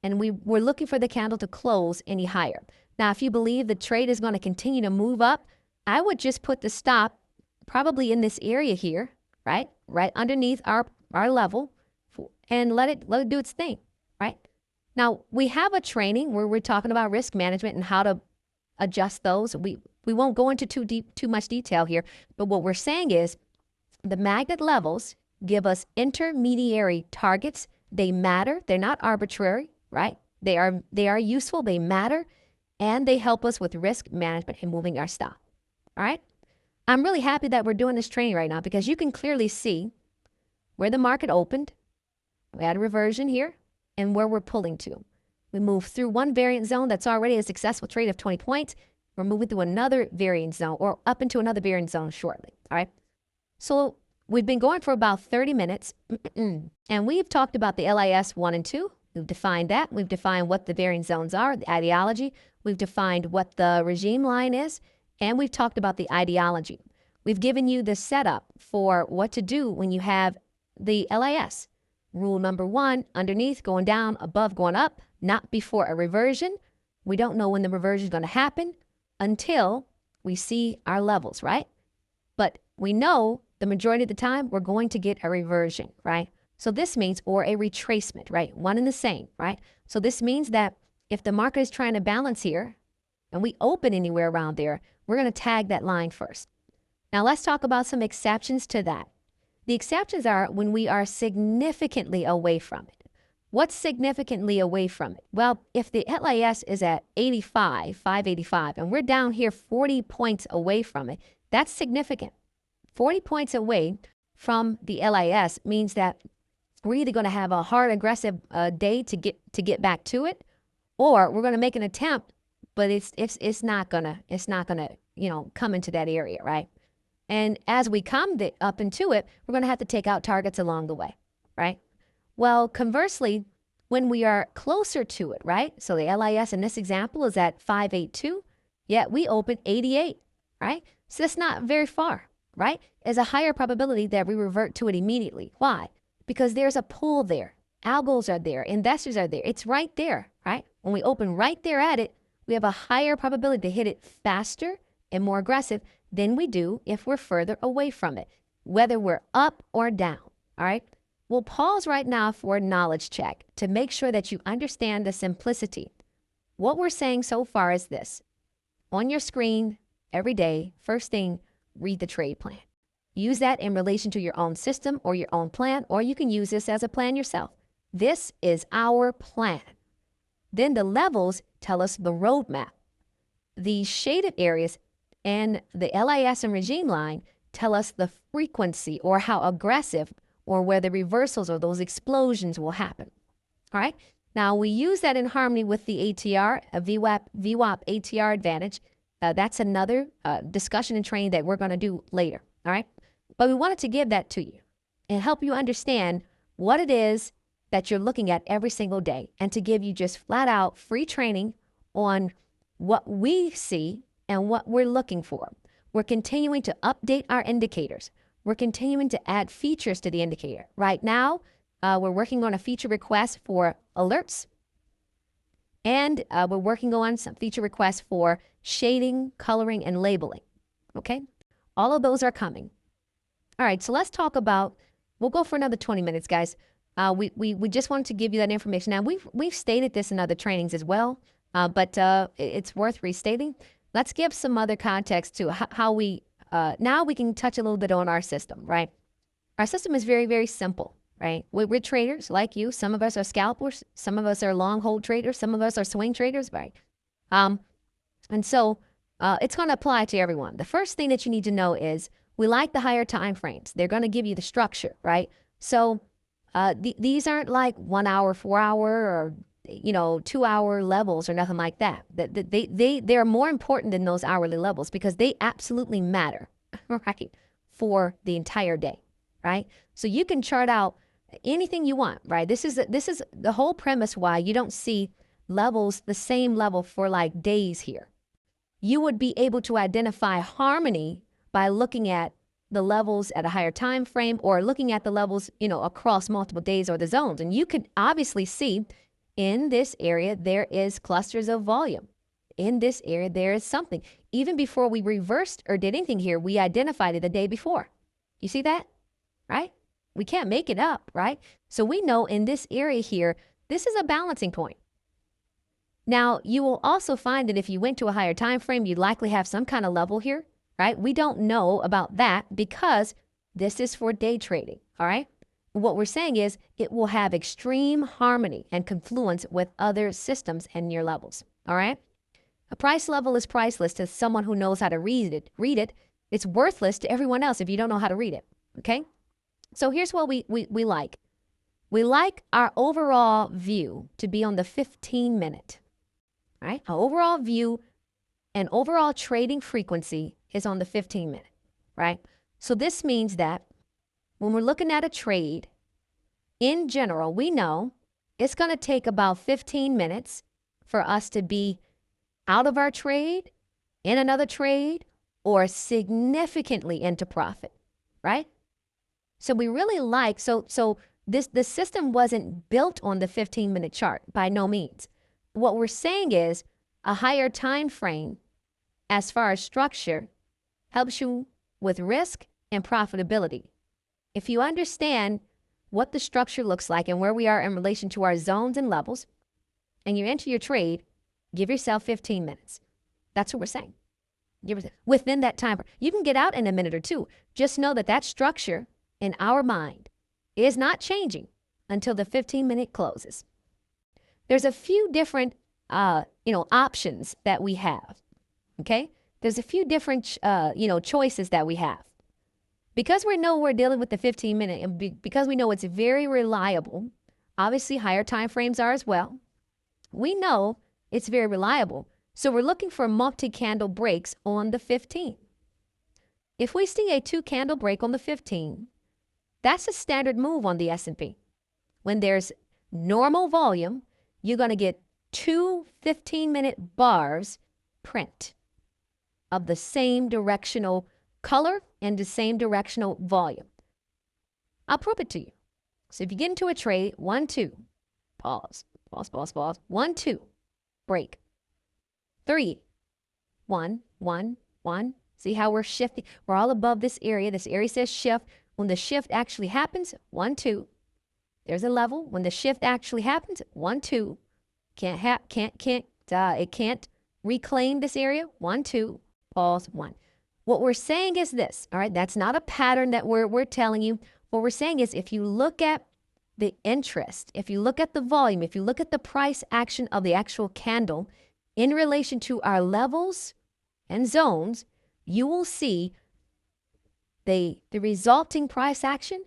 And we're looking for the candle to close any higher. Now, if you believe the trade is going to continue to move up, I would just put the stop probably in this area here, right? Right underneath our level, and let it do its thing, right? Now, we have a training where we're talking about risk management and how to adjust those. We won't go into too much detail here, but what we're saying is the magnet levels give us intermediary targets. They matter. They're not arbitrary, right? They are useful. They matter, and they help us with risk management and moving our stop. All right. I'm really happy that we're doing this training right now because you can clearly see where the market opened. We had a reversion here and where we're pulling to. We move through one variance zone that's already a successful trade of 20 points. We're moving through another variance zone or up into another variance zone shortly. All right. So we've been going for about 30 minutes and we've talked about the LIS 1 and 2. We've defined that. We've defined what the variance zones are, the ideology. We've defined what the regime line is, and we've talked about the ideology. We've given you the setup for what to do when you have the LIS. Rule number 1, underneath, going down, above, going up, not before a reversion. We don't know when the reversion is going to happen until we see our levels, right? But we know the majority of the time we're going to get a reversion, right? So this means, or a retracement, right? One and the same, right? So this means that if the market is trying to balance here and we open anywhere around there, we're going to tag that line first. Now let's talk about some exceptions to that. The exceptions are when we are significantly away from it. What's significantly away from it? Well, if the LIS is at 585, and we're down here 40 points away from it, that's significant. 40 points away from the LIS means that we're either going to have a hard, aggressive day to get back to it, or we're going to make an attempt, but it's not gonna come into that area, right? And as we come up into it, we're going to have to take out targets along the way, right? Well, conversely, when we are closer to it, right? So the LIS in this example is at 582, yet we open 88. right? So that's not very far, right? There's a higher probability that we revert to it immediately. Why? Because there's a pull there. Algos are there. Investors are there. It's right there, right? When we open right there at it, we have a higher probability to hit it faster and more aggressive than we do if we're further away from it, whether we're up or down, all right? We'll pause right now for a knowledge check to make sure that you understand the simplicity. What we're saying so far is this. On your screen every day, first thing, read the trade plan. Use that in relation to your own system or your own plan, or you can use this as a plan yourself. This is our plan. Then the levels tell us the roadmap. The shaded areas and the LIS and regime line tell us the frequency or how aggressive or where the reversals or those explosions will happen. All right. Now we use that in harmony with the ATR, a VWAP ATR advantage. That's another discussion and training that we're going to do later. All right. But we wanted to give that to you and help you understand what it is that you're looking at every single day, and to give you just flat out free training on what we see and what we're looking for. We're continuing to update our indicators. We're continuing to add features to the indicator. Right now, we're working on a feature request for alerts, and we're working on some feature requests for shading, coloring, and labeling. Okay? All of those are coming. All right, so let's talk about, we'll go for another 20 minutes, guys. We just wanted to give you that information. Now, we've stated this in other trainings as well, but it's worth restating. Let's give some other context to how we, now we can touch a little bit on our system, right? Our system is very, very simple, right? We're traders like you. Some of us are scalpers. Some of us are long hold traders. Some of us are swing traders, right? And so it's going to apply to everyone. The first thing that you need to know is we like the higher time frames. They're going to give you the structure, right? So these aren't like 1 hour, 4 hour, or 2 hour levels or nothing like that. They're more important than those hourly levels because they absolutely matter, right, for the entire day, right? So you can chart out anything you want, right? This is the whole premise why you don't see levels the same level for like days here. You would be able to identify harmony by looking at the levels at a higher time frame or looking at the levels, across multiple days or the zones. And you can obviously see in this area, there is clusters of volume. In this area, there is something. Even before we reversed or did anything here, we identified it the day before. You see that, right? We can't make it up, right? So we know in this area here, this is a balancing point. Now, you will also find that if you went to a higher time frame, you'd likely have some kind of level here, right? We don't know about that because this is for day trading, all right? What we're saying is it will have extreme harmony and confluence with other systems and near levels, all right? A price level is priceless to someone who knows how to read it. It's worthless to everyone else if you don't know how to read it, okay? So here's what we like. We like our overall view to be on the 15-minute, right? Our overall view and overall trading frequency is on the 15-minute, right? So this means that when we're looking at a trade, in general, we know it's going to take about 15 minutes for us to be out of our trade, in another trade, or significantly into profit, right? So we really like, the system wasn't built on the 15-minute chart by no means. What we're saying is a higher time frame as far as structure helps you with risk and profitability. If you understand what the structure looks like and where we are in relation to our zones and levels, and you enter your trade, give yourself 15 minutes. That's what we're saying. Within that time, you can get out in a minute or two. Just know that structure in our mind is not changing until the 15-minute closes. There's a few different, options that we have, okay? There's a few different, choices that we have. Because we know we're dealing with the 15-minute and because we know it's very reliable, obviously higher time frames are as well. We know it's very reliable. So we're looking for multi-candle breaks on the 15. If we see a 2-candle break on the 15, that's a standard move on the S&P. When there's normal volume, you're going to get 2 15-minute bars print. of the same directional color and the same directional volume. I'll prove it to you. So if you get into a trade, 1, 2, pause, pause, pause, pause, 1, 2, break, 3, 1, 1, 1. See how we're shifting? We're all above this area. This area says shift. When the shift actually happens, 1, 2. There's a level. When the shift actually happens, 1, 2. It can't reclaim this area. 1, 2, pause, 1. What we're saying is this, all right? That's not a pattern that we're telling you. What we're saying is if you look at the interest, if you look at the volume, if you look at the price action of the actual candle in relation to our levels and zones, you will see the resulting price action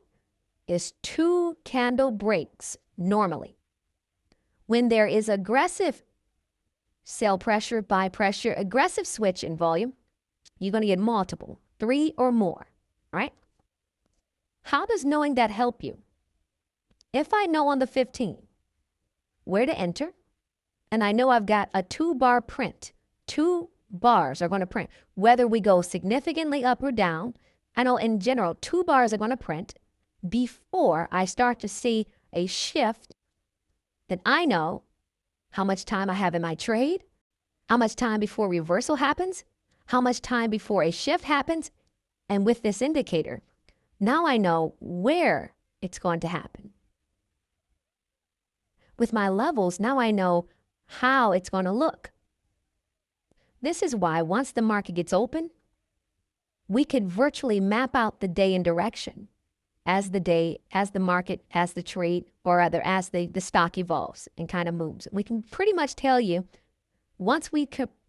is 2 candle breaks normally. When there is aggressive sell pressure, buy pressure, aggressive switch in volume, you're going to get multiple, 3 or more, right? How does knowing that help you? If I know on the 15 where to enter, and I know I've got a 2-bar print, 2 bars are going to print, whether we go significantly up or down, I know in general 2 bars are going to print before I start to see a shift, then I know how much time I have in my trade, how much time before reversal happens, how much time before a shift happens, and with this indicator, now I know where it's going to happen. With my levels, now I know how it's going to look. This is why once the market gets open, we can virtually map out the day and direction as the day, as the market, as the trade, or rather as the stock evolves and kind of moves. We can pretty much tell you, once we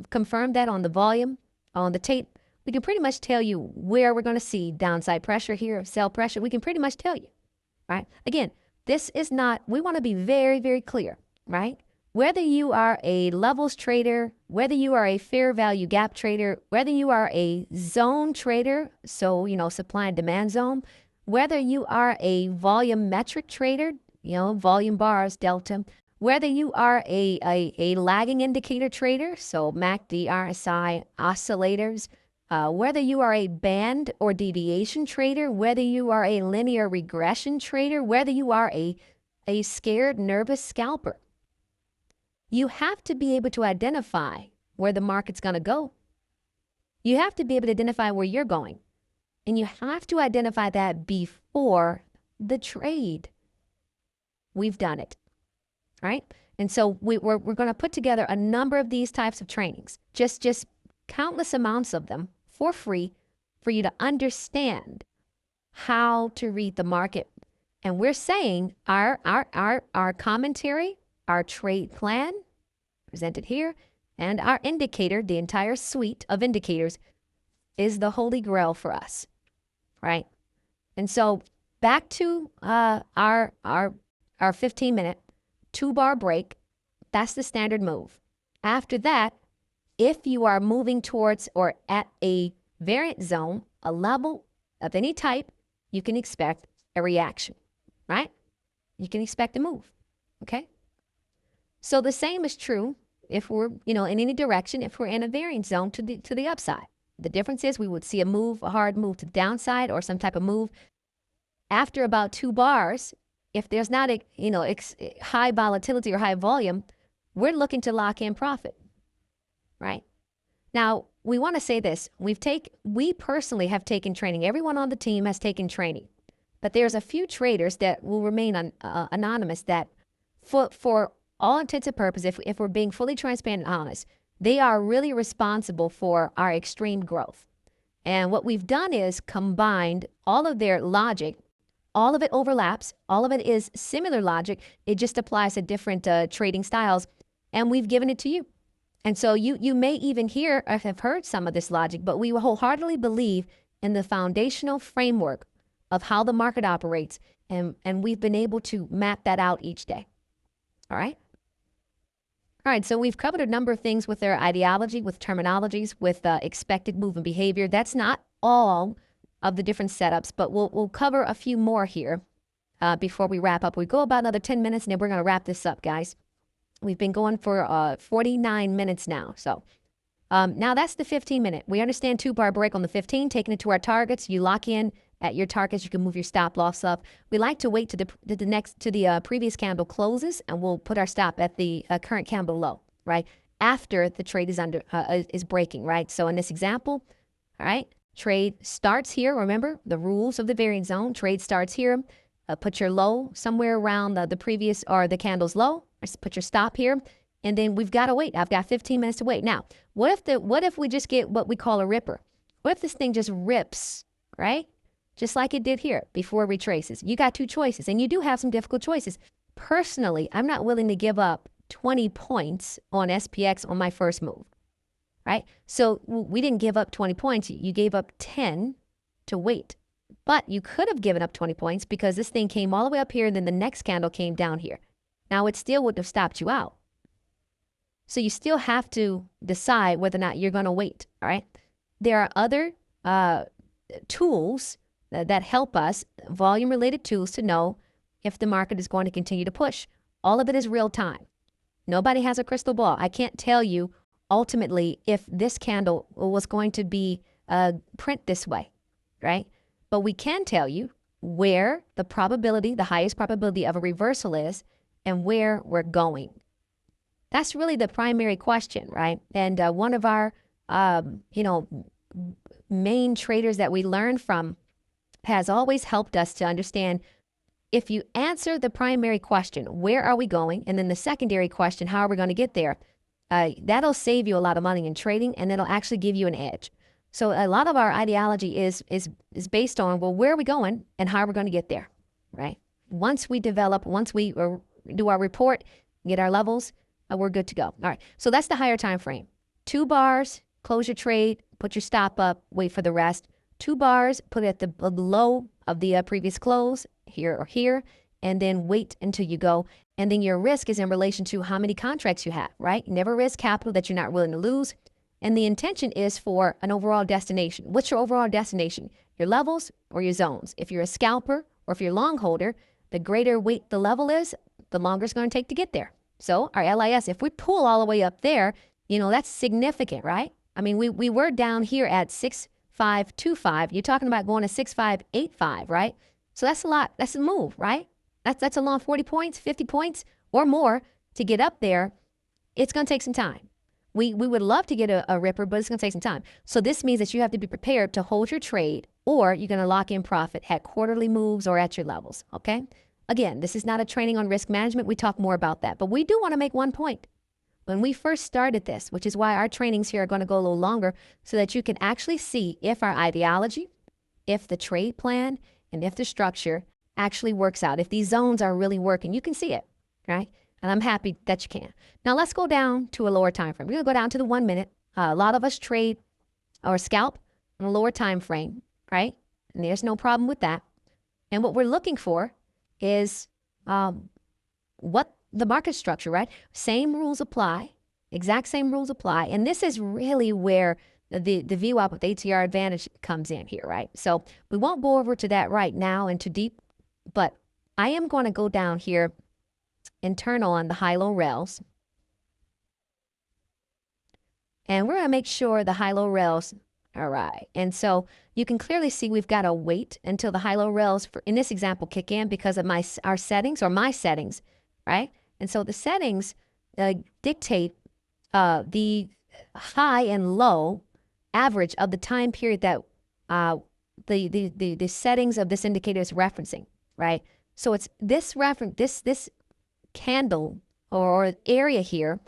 confirm that on the volume, on the tape, we can pretty much tell you where we're going to see downside pressure here, sell pressure. We can pretty much tell you, right? Again, this is not, we want to be very, very clear, right? Whether you are a levels trader, whether you are a fair value gap trader, whether you are a zone trader, so, supply and demand zone, whether you are a volumetric trader, volume bars, delta, whether you are a lagging indicator trader, so MACD, RSI, oscillators, whether you are a band or deviation trader, whether you are a linear regression trader, whether you are a scared, nervous scalper, you have to be able to identify where the market's going to go. You have to be able to identify where you're going. And you have to identify that before the trade. We've done it, right? And so we're going to put together a number of these types of trainings, just countless amounts of them for free for you to understand how to read the market. And we're saying our commentary, our trade plan presented here, and our indicator, the entire suite of indicators, is the holy grail for us, right? And so back to our 15-minute 2-bar break. That's the standard move. After that, if you are moving towards or at a variant zone, a level of any type, you can expect a reaction, right? You can expect a move, okay? So the same is true if we're, in any direction, if we're in a variance zone to the upside. The difference is we would see a hard move to the downside or some type of move after about 2 bars. If there's not a, high volatility or high volume, we're looking to lock in profit, right? Now, we want to say this. We personally have taken training. Everyone on the team has taken training. But there's a few traders that will remain anonymous that for all intents and purposes, if we're being fully transparent and honest, they are really responsible for our extreme growth. And what we've done is combined all of their logic. All of it overlaps. All of it is similar logic. It just applies to different trading styles. And we've given it to you. And so you may even hear or have heard some of this logic, but we wholeheartedly believe in the foundational framework of how the market operates. And we've been able to map that out each day. All right? All right, so we've covered a number of things with their ideology, with terminologies, with expected movement behavior. That's not all of the different setups, but we'll cover a few more here before we wrap up. We go about another 10 minutes, and then we're going to wrap this up, guys. We've been going for 49 minutes now, so Now that's the 15-minute. We understand 2-bar break on the 15, taking it to our targets. You lock in at your targets. You can move your stop loss up. We like to wait to the previous candle closes, and we'll put our stop at the current candle low, right? After the trade is breaking, right? So in this example, all right, trade starts here. Remember the rules of the varying zone. Trade starts here. Put your low somewhere around the previous or the candle's low. Just put your stop here. And then we've got to wait. I've got 15 minutes to wait. Now, what if we just get what we call a ripper? What if this thing just rips, right? Just like it did here before it retraces. You got two choices, and you do have some difficult choices. Personally, I'm not willing to give up 20 points on SPX on my first move, right? So we didn't give up 20 points. You gave up 10 to wait. But you could have given up 20 points because this thing came all the way up here, and then the next candle came down here. Now, it still wouldn't have stopped you out. So you still have to decide whether or not you're going to wait, all right? There are other tools that help us, volume-related tools, to know if the market is going to continue to push. All of it is real time. Nobody has a crystal ball. I can't tell you ultimately if this candle was going to be print this way, right? But we can tell you where the probability, the highest probability of a reversal is, and where we're going. That's really the primary question, right? And one of our, main traders that we learn from has always helped us to understand if you answer the primary question, where are we going? And then the secondary question, how are we going to get there? That'll save you a lot of money in trading, and it'll actually give you an edge. So a lot of our ideology is based on, well, where are we going and how are we going to get there, right? Once we do our report, get our levels, we're good to go. All right, so that's the higher time frame. 2 bars, close your trade, put your stop up, wait for the rest. 2 bars, put it at the low of the previous close, here or here, and then wait until you go. And then your risk is in relation to how many contracts you have, right? Never risk capital that you're not willing to lose. And the intention is for an overall destination. What's your overall destination? Your levels or your zones? If you're a scalper or if you're a long holder, the greater weight the level is, the longer it's going to take to get there. So our LIS, if we pull all the way up there, that's significant, right? I mean, we were down here at 6525. You're talking about going to 6585, right? So that's a lot. That's a move, right? That's a long 40 points, 50 points or more to get up there. It's going to take some time. We would love to get a ripper, but it's going to take some time. So this means that you have to be prepared to hold your trade, or you're going to lock in profit at quarterly moves or at your levels, okay? Again, this is not a training on risk management. We talk more about that. But we do want to make one point. When we first started this, which is why our trainings here are going to go a little longer, so that you can actually see if our ideology, if the trade plan, and if the structure actually works out. If these zones are really working, you can see it, right? And I'm happy that you can. Now let's go down to a lower time frame. We're going to go down to the 1 minute. A lot of us trade or scalp on a lower time frame, right? And there's no problem with that. And what we're looking for is what the market structure, right? Same rules apply, exact same rules apply. And this is really where the VWAP with ATR advantage comes in here, right? So we won't go over to that right now and too deep, but I am going to go down here and turn on the high-low rails. And we're going to make sure the high-low rails are right. And so you can clearly see we've got to wait until the high-low rails, in this example, kick in because of our settings or my settings, right? And so the settings dictate the high and low average of the time period that the settings of this indicator is referencing, right? So it's this candle or area here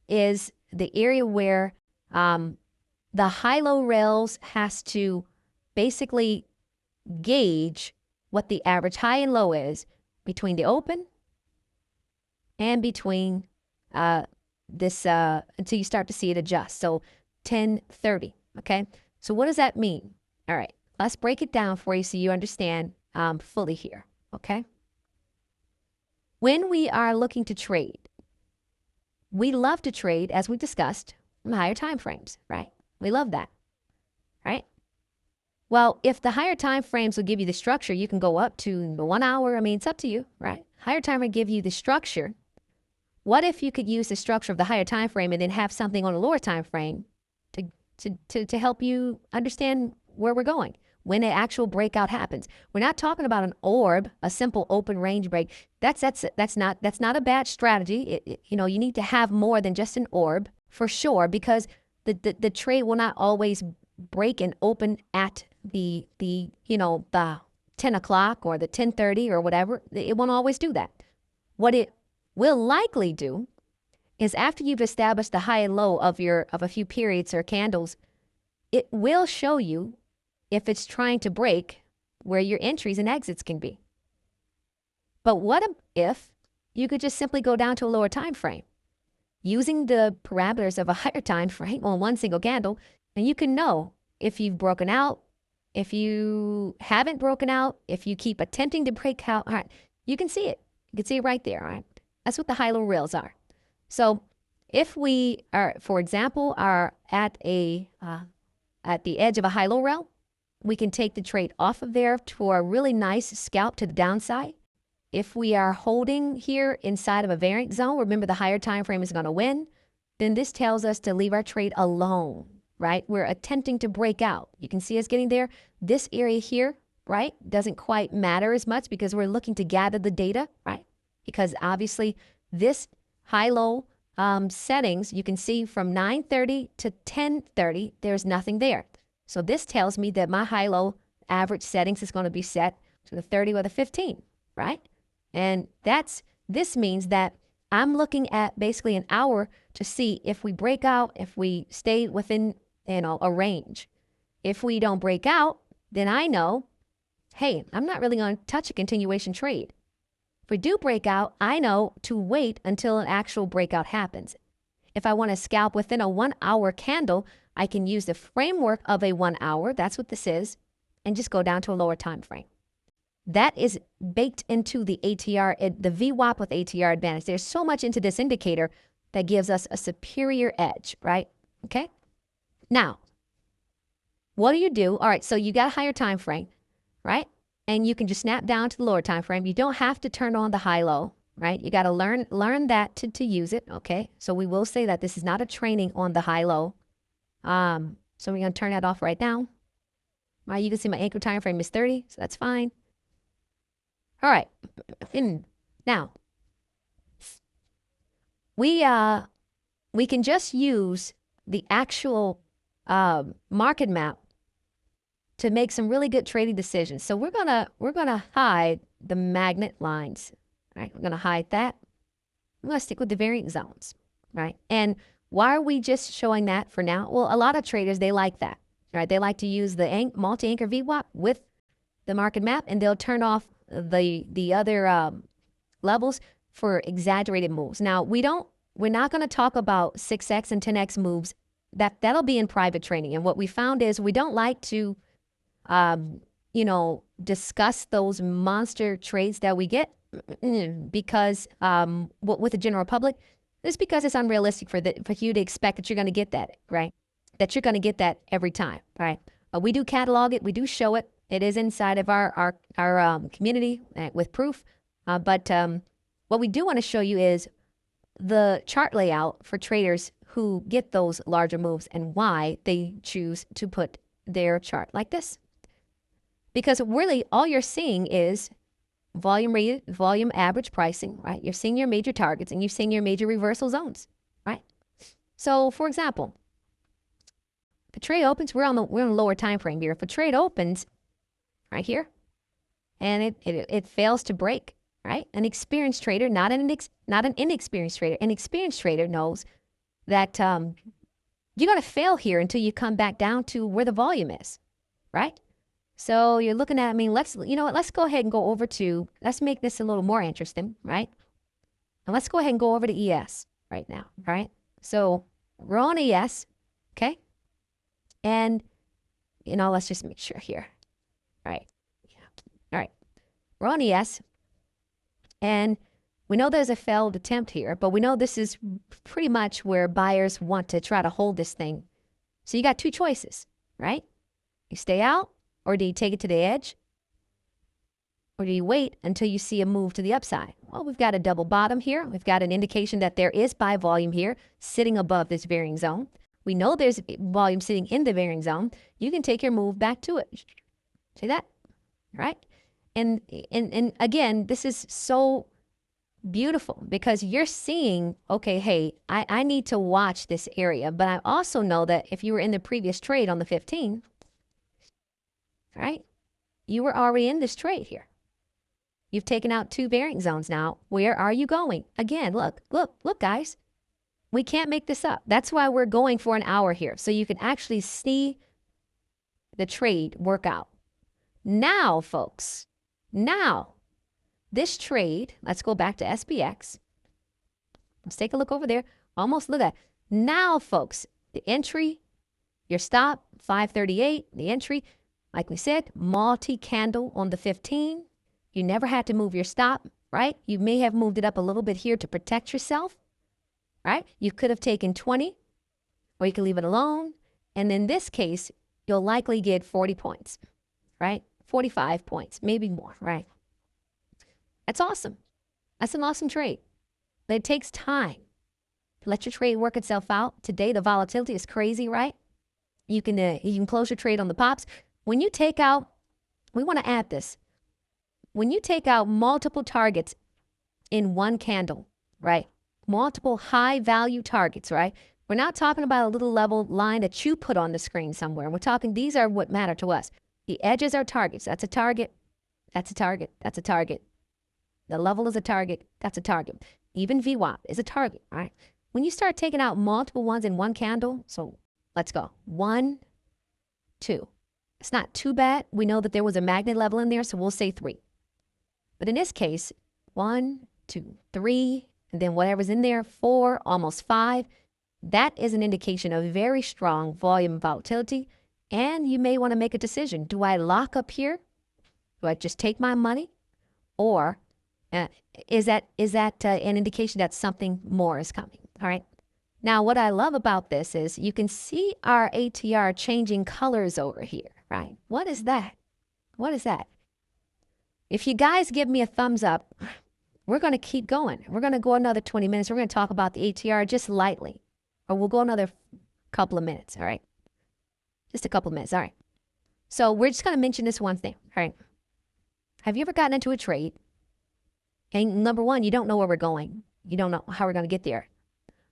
is the area where the high-low rails has to basically gauge what the average high and low is between the open and between this until you start to see it adjust. So 10:30, okay? So what does that mean? All right, let's break it down for you so you understand fully here, okay? When we are looking to trade, we love to trade, as we discussed, on higher time frames, right? We love that, right? Well, if the higher time frames will give you the structure, you can go up to the 1 hour. I mean, it's up to you, right? Higher time will give you the structure. What if you could use the structure of the higher time frame and then have something on a lower time frame to to help you understand where we're going when an actual breakout happens. We're not talking about an orb, a simple open range break. That's not a bad strategy. You need to have more than just an orb for sure, because the trade will not always break and open at the 10 o'clock or the 10:30 or whatever. It won't always do that. What it will likely do is, after you've established the high and low of a few periods or candles, it will show you if it's trying to break where your entries and exits can be. But what if you could just simply go down to a lower time frame using the parameters of a higher time frame on one single candle, and you can know if you've broken out, if you haven't broken out, if you keep attempting to break out. All right, you can see it. You can see it right there. All right, that's what the high-low rails are. So if we are, for example, are at the edge of a high-low rail, we can take the trade off of there to a really nice scalp to the downside. If we are holding here inside of a variance zone, remember the higher time frame is going to win, then this tells us to leave our trade alone, right? We're attempting to break out. You can see us getting there. This area here, right, doesn't quite matter as much because we're looking to gather the data, right? Because obviously this high-low settings, you can see from 9:30 to 10:30, there's nothing there. So this tells me that my high-low average settings is going to be set to the 30 or the 15, right? And this means that I'm looking at basically an hour to see if we break out, if we stay within, a range. If we don't break out, then I know, hey, I'm not really going to touch a continuation trade. If we do break out, I know to wait until an actual breakout happens. If I want to scalp within a 1 hour candle, I can use the framework of a 1 hour, that's what this is, and just go down to a lower time frame. That is baked into the ATR, the VWAP with ATR advantage. There's so much into this indicator that gives us a superior edge, right? Okay. Now, what do you do? All right, so you got a higher time frame, right? And you can just snap down to the lower time frame. You don't have to turn on the high-low, right? You got to learn that to use it, okay? So we will say that this is not a training on the high-low. So we're going to turn that off right now. All right, you can see my anchor time frame is 30, so that's fine. All right, now we can just use the actual market map to make some really good trading decisions. So we're gonna hide the magnet lines. Right, we're gonna hide that. I'm gonna stick with the variance zones, right? And why are we just showing that for now? Well, a lot of traders, they like that, right? They like to use the multi-anchor VWAP with the market map, and they'll turn off the other levels for exaggerated moves. Now, we're not going to talk about 6x and 10x moves. That'll be in private training. And what we found is we don't like to, discuss those monster trades that we get because with the general public, it's because it's unrealistic for you to expect that you're going to get that, right? That you're going to get that every time, right? We do catalog it. We do show it. It is inside of our community with proof. But what we do want to show you is the chart layout for traders who get those larger moves and why they choose to put their chart like this. Because really all you're seeing is volume average pricing, right? You're seeing your major targets and you're seeing your major reversal zones, right? So for example, if a trade opens, we're on a lower time frame here. If a trade opens right here and it fails to break, right? An experienced trader, not an inexperienced trader. An experienced trader knows that you're going to fail here until you come back down to where the volume is, right? So you're looking at, let's go ahead and go over to, let's make this a little more interesting, right? And let's go ahead and go over to ES right now, right? So we're on ES, okay? And, let's just make sure here, right? Yeah. All right, we're on ES. And we know there's a failed attempt here, but we know this is pretty much where buyers want to try to hold this thing. So you got two choices, right? You stay out, or do you take it to the edge? Or do you wait until you see a move to the upside? Well, we've got a double bottom here. We've got an indication that there is buy volume here sitting above this varying zone. We know there's volume sitting in the varying zone. You can take your move back to it. See that? Right? And again, this is so beautiful because you're seeing, okay, hey, I need to watch this area. But I also know that if you were in the previous trade on the 15, right, you were already in this trade here. You've taken out 2 varying zones now. Where are you going? Again, look, guys. We can't make this up. That's why we're going for an hour here. So you can actually see the trade work out. Now, folks, this trade, let's go back to SPX. Let's take a look over there. Almost look at it. Now, folks, the entry, your stop, 538, the entry, like we said, multi-candle on the 15. You never had to move your stop, right? You may have moved it up a little bit here to protect yourself, right? You could have taken 20, or you could leave it alone. And in this case, you'll likely get 40 points, right? 45 points, maybe more, right? That's awesome. That's an awesome trade. But it takes time to let your trade work itself out. Today, the volatility is crazy, right? You can close your trade on the pops. When you take out, we want to add this. When you take out multiple targets in one candle, right? Multiple high value targets, right? We're not talking about a little level line that you put on the screen somewhere. We're talking, these are what matter to us. The edges are targets. That's a target. That's a target. That's a target. The level is a target. That's a target. Even VWAP is a target, right? When you start taking out multiple ones in one candle, so let's go. 1, 2. It's not too bad. We know that there was a magnet level in there, so we'll say 3. But in this case, 1, 2, 3, and then whatever's in there, 4, almost 5. That is an indication of very strong volume volatility. And you may want to make a decision. Do I lock up here? Do I just take my money? Or is that an indication that something more is coming? All right. Now, what I love about this is you can see our ATR changing colors over here, right? What is that? What is that? If you guys give me a thumbs up, we're going to keep going. We're going to go another 20 minutes. We're going to talk about the ATR just lightly. Or we'll go another couple of minutes, all right? Just a couple of minutes, all right. So we're just going to mention this one thing, all right? Have you ever gotten into a trade? And number one, you don't know where we're going. You don't know how we're going to get there.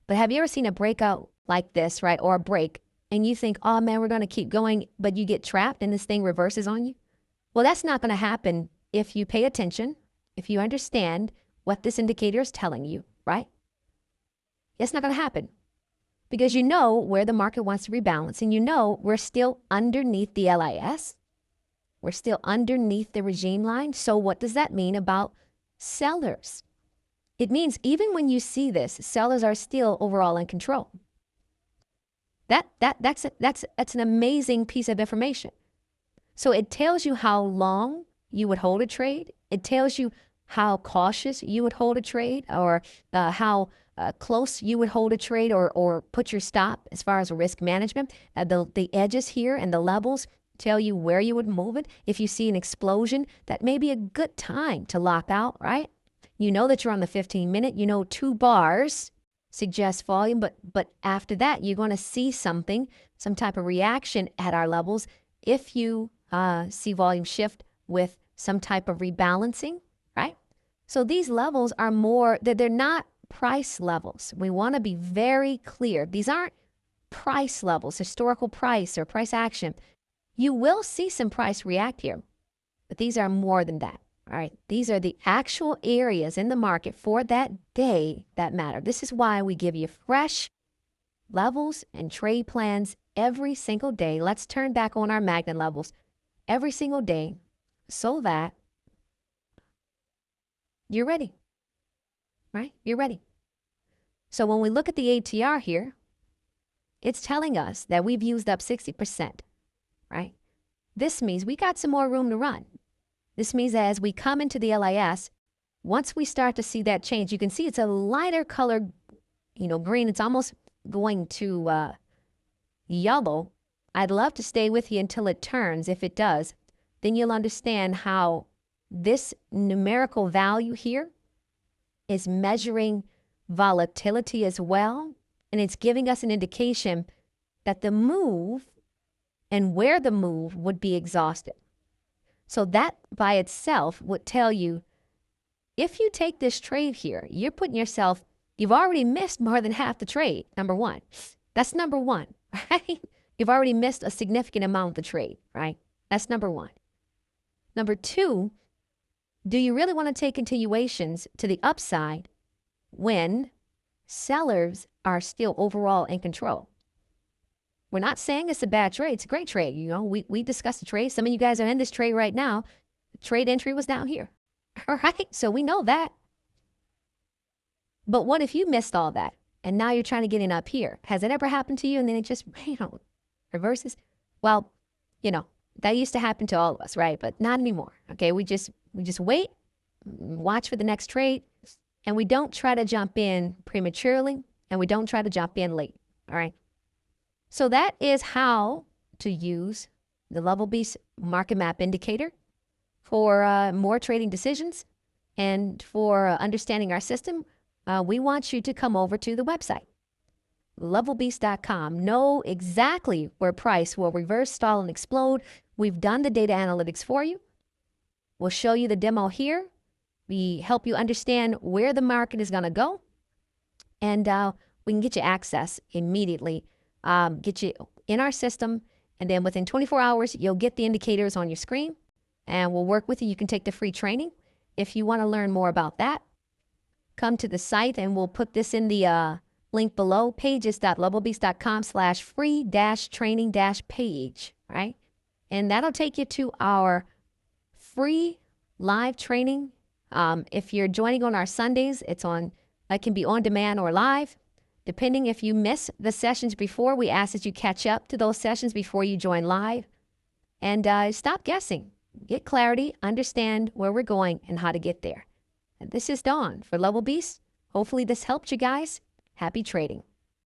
But have you ever seen a breakout like this, right? Or a break, and you think, oh man, we're going to keep going, but you get trapped and this thing reverses on you? Well, that's not going to happen if you pay attention, if you understand what this indicator is telling you, right? It's not going to happen because you know where the market wants to rebalance, and you know we're still underneath the LIS. We're still underneath the regime line. So what does that mean about sellers? It means even when you see this, sellers are still overall in control. That's an amazing piece of information. So it tells you how long you would hold a trade. It tells you how cautious you would hold a trade, or how close you would hold a trade, or put your stop as far as risk management. The edges here and the levels tell you where you would move it. If you see an explosion, that may be a good time to lock out, right? You know that you're on the 15-minute. You know 2 bars suggest volume, but after that, you're going to see something, some type of reaction at our levels if you see volume shift with some type of rebalancing, right? So these levels are more, they're not price levels. We want to be very clear. These aren't price levels, historical price or price action. You will see some price react here, but these are more than that. All right, these are the actual areas in the market for that day that matter. This is why we give you fresh levels and trade plans every single day. Let's turn back on our magnet levels every single day so that you're ready, right? You're ready. So when we look at the ATR here, it's telling us that we've used up 60%, right? This means we got some more room to run. This means that as we come into the LIS, once we start to see that change, you can see it's a lighter color, green. It's almost going to yellow. I'd love to stay with you until it turns. If it does, then you'll understand how this numerical value here is measuring volatility as well. And it's giving us an indication that the move and where the move would be exhausted. So that by itself would tell you, if you take this trade here, you're putting yourself, you've already missed more than half the trade, number one. That's number one, right? You've already missed a significant amount of the trade, right? That's number one. Number two, do you really want to take continuations to the upside when sellers are still overall in control? We're not saying it's a bad trade. It's a great trade. You know, we discussed the trade. Some of you guys are in this trade right now. The trade entry was down here. All right. So we know that. But what if you missed all that and now you're trying to get in up here? Has it ever happened to you and then it just, reverses? Well, that used to happen to all of us, right? But not anymore. Okay. We just wait, watch for the next trade, and we don't try to jump in prematurely, and we don't try to jump in late. All right. So that is how to use the Level Beast market map indicator for more trading decisions and for understanding our system. We want you to come over to the website, levelbeast.com. Know exactly where price will reverse, stall, and explode. We've done the data analytics for you. We'll show you the demo here. We help you understand where the market is going to go, and we can get you access immediately. Get you in our system, and then within 24 hours, you'll get the indicators on your screen, and we'll work with you. You can take the free training. If you want to learn more about that, come to the site, and we'll put this in the link below, pages.levelbeast.com/free-training-page, right? And that'll take you to our free live training. If you're joining on our Sundays, it can be on demand or live. Depending if you miss the sessions before, we ask that you catch up to those sessions before you join live. And stop guessing. Get clarity, understand where we're going and how to get there. And this is Dawn for Level Beast. Hopefully this helped you guys. Happy trading.